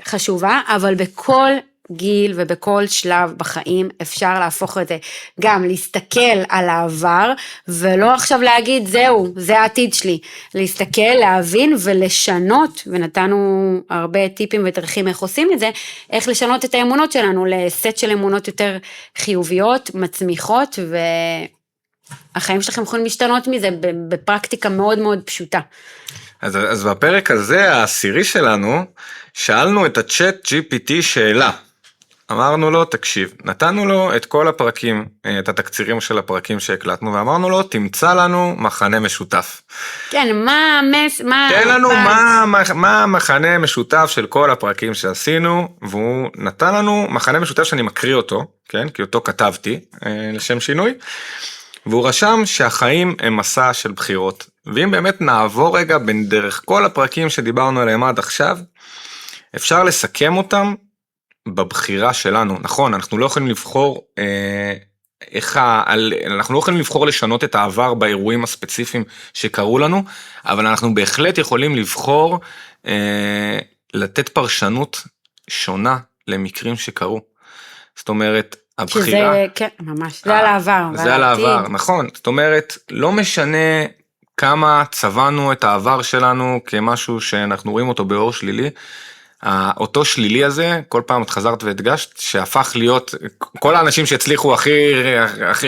חשובה, אבל בכל גיל ובכל שלב בחיים אפשר להפוך את זה, גם להסתכל על העבר, ולא עכשיו להגיד זהו, זה העתיד שלי, להסתכל, להבין ולשנות, ונתנו הרבה טיפים ודרכים איך עושים את זה, איך לשנות את האמונות שלנו, לסט של אמונות יותר חיוביות, מצמיחות, והחיים שלכם יכולים להשתנות מזה, בפרקטיקה מאוד מאוד פשוטה. אז בפרק הזה, העשירי שלנו, שאלנו את הצ'אט GPT שאלה. אמרנו לו, תקשיב, נתנו לו את כל הפרקים, את התקצירים של הפרקים שהקלטנו, ואמרנו לו, תמצא לנו מחנה משותף. כן, תן לנו מה המחנה משותף של כל הפרקים שעשינו, והוא נתן לנו מחנה משותף שאני מקריא אותו, כן, כי אותו כתבתי לשם שינוי, והוא רשם שהחיים הם מסע של בחירות, ואם באמת נעבור רגע בין דרך כל הפרקים שדיברנו עליהם עד עכשיו, אפשר לסכם אותם בבחירה שלנו. נכון, אנחנו לא יכולים לבחור אנחנו לא יכולים לבחור לשנות את העבר באירועים הספציפיים שקרו לנו, אבל אנחנו בהחלט יכולים לבחור לתת פרשנות שונה למקרים שקרו. זאת אומרת, הבחירה... שזה, כן, ממש, זה על העבר. זה על העבר, נכון. זאת אומרת, לא משנה כמה צבענו את העבר שלנו כמשהו שאנחנו רואים אותו באור שלילי, אותו שלילי הזה, כל פעם את חזרת והדגשת, שהפך להיות, כל האנשים שהצליחו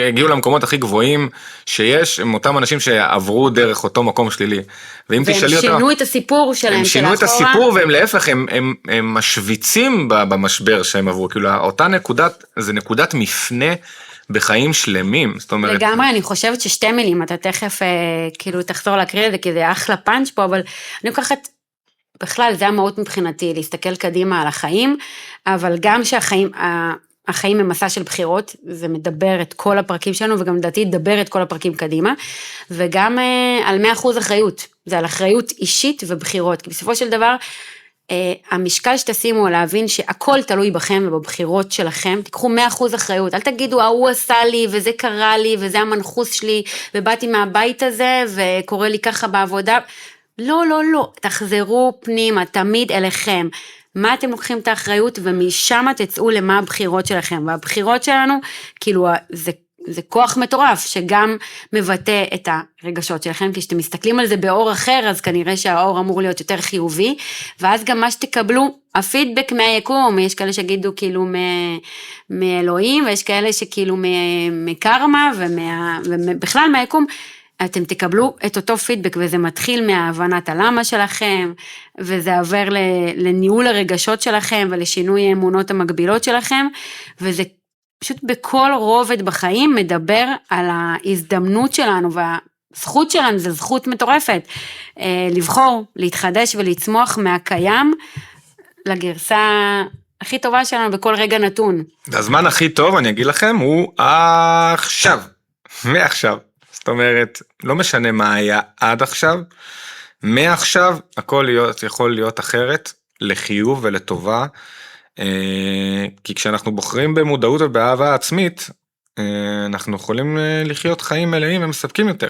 הגיעו למקומות הכי גבוהים שיש, הם אותם אנשים שעברו דרך אותו מקום שלילי. והם שינו את הסיפור שלהם. הם שינו את הסיפור, והם להפך, הם משוויצים במשבר שהם עברו. כאילו, אותה נקודת, זה נקודת מפנה בחיים שלמים. זאת אומרת... לגמרי, אני חושבת ששתי מילים, אתה תכף כאילו תחזור להקריא את זה, כי זה אחלה פאנץ' פה, אבל אני לוקחת... בכלל, זה המהות מבחינתי, להסתכל קדימה על החיים, אבל גם שהחיים הם מסע של בחירות, זה מדבר את כל הפרקים שלנו, וגם לדעתי ידבר את כל הפרקים קדימה, וגם על 100% אחריות, זה על אחריות אישית ובחירות, כי בסופו של דבר, המשקל שתשימו להבין שהכל תלוי בכם ובבחירות שלכם, תיקחו 100% אחריות, אל תגידו, הוא עשה לי, וזה קרה לי, וזה המנחוס שלי, ובאתי מהבית הזה, וקורא לי ככה בעבודה, לא, לא, לא, תחזרו פנימה, תמיד אליכם, מה אתם לוקחים את האחריות, ומשם תצאו למה הבחירות שלכם, והבחירות שלנו, כאילו, זה כוח מטורף, שגם מבטא את הרגשות שלכם, כי כשאתם מסתכלים על זה באור אחר, אז כנראה שהאור אמור להיות יותר חיובי, ואז גם מה שתקבלו, הפידבק מהיקום, יש כאלה שגידו כאילו מאלוהים, ויש כאלה שכאילו מקרמה, ובכלל מהיקום, אתם תקבלו את אותו פידבק, וזה מתחיל מהבנת הלמה שלכם, וזה עובר לניהול הרגשות שלכם, ולשינוי האמונות המקבילות שלכם, וזה פשוט בכל רובד בחיים מדבר על ההזדמנות שלנו, והזכות שלנו, זו זכות מטורפת, לבחור, להתחדש ולצמוח מהקיים, לגרסה הכי טובה שלנו בכל רגע נתון. הזמן הכי טוב, אני אגיד לכם, הוא עכשיו, מעכשיו. זאת אומרת, לא משנה מה היה עד עכשיו, מעכשיו הכל יכול להיות אחרת, לחיוב ולטובה, כי כשאנחנו בוחרים במודעות ובאהבה עצמית, אנחנו יכולים לחיות חיים מלאים ומספקים יותר.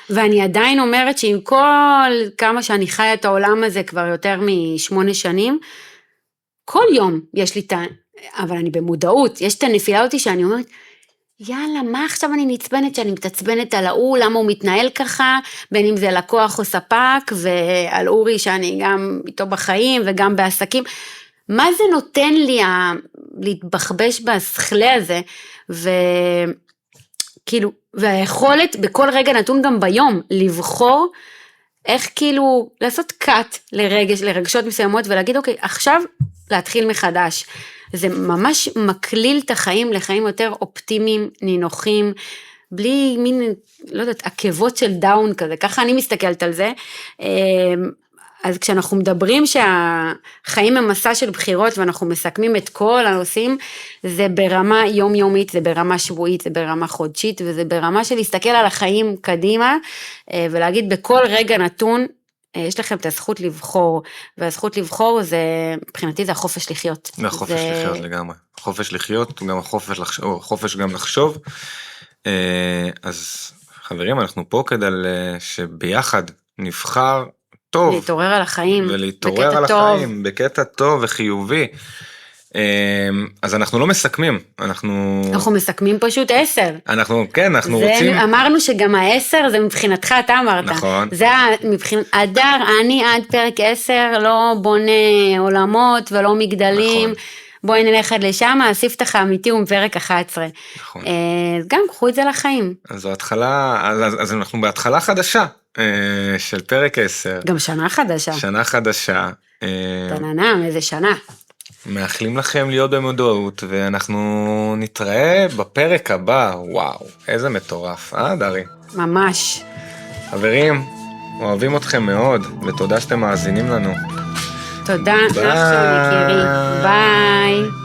ואני עדיין אומרת שעם כל כמה שאני חיה את העולם הזה כבר יותר מ8 שנים, כל יום יש לי אבל אני במודעות, יש את הנפילה אותי שאני אומרת, יאללה, מה עכשיו אני נצבנת שאני מתעצבנת על ההוא, למה הוא מתנהל ככה, בין אם זה לקוח או ספק, ועל אורי שאני גם איתו בחיים וגם בעסקים, מה זה נותן לי להתבחבש בשכלה הזה, וכאילו, והיכולת בכל רגע נתון גם ביום, לבחור איך כאילו לעשות קאט לרגשות מסוימות, ולהגיד אוקיי, עכשיו להתחיל מחדש, זה ממש מקליל את החיים לחיים יותר אופטימיים, נינוחים, בלי מין, לא יודעת, עקבות של דאון כזה, ככה אני מסתכלת על זה, אז כשאנחנו מדברים שהחיים הם מסע של בחירות, ואנחנו מסכמים את כל הנושאים, זה ברמה יומיומית, זה ברמה שבועית, זה ברמה חודשית, וזה ברמה של להסתכל על החיים קדימה, ולהגיד בכל רגע נתון, יש לכם את הזכות לבחור, והזכות לבחור זה, מבחינתי זה החופש לחיות. זה החופש לחיות לגמרי. חופש לחיות, גם החופש גם לחשוב. אז חברים, אנחנו פה כדי שביחד נבחר טוב. להתעורר על החיים. ולהתעורר על החיים, בקטע טוב וחיובי. אז אנחנו לא מסכמים, אנחנו מסכמים פשוט 10. אנחנו רוצים... אמרנו שגם 10 זה מבחינתך, אתה אמרת. נכון. זה הדר, אני עד פרק 10 לא בונה עולמות ולא מגדלים. נכון. בואי נלך עד לשם, הספתח האמיתי הוא מפרק 11. נכון. אז גם קחו את זה לחיים. אז אנחנו בהתחלה חדשה של פרק 10. גם שנה חדשה. שנה חדשה. תננם, איזה שנה. מאחלים לכם להיות במודעות, ואנחנו נתראה בפרק הבא. וואו, איזה מטורף, דרי? ממש. חברים, אוהבים אתכם מאוד, ותודה שאתם מאזינים לנו. תודה, אחלה יקירי. ביי.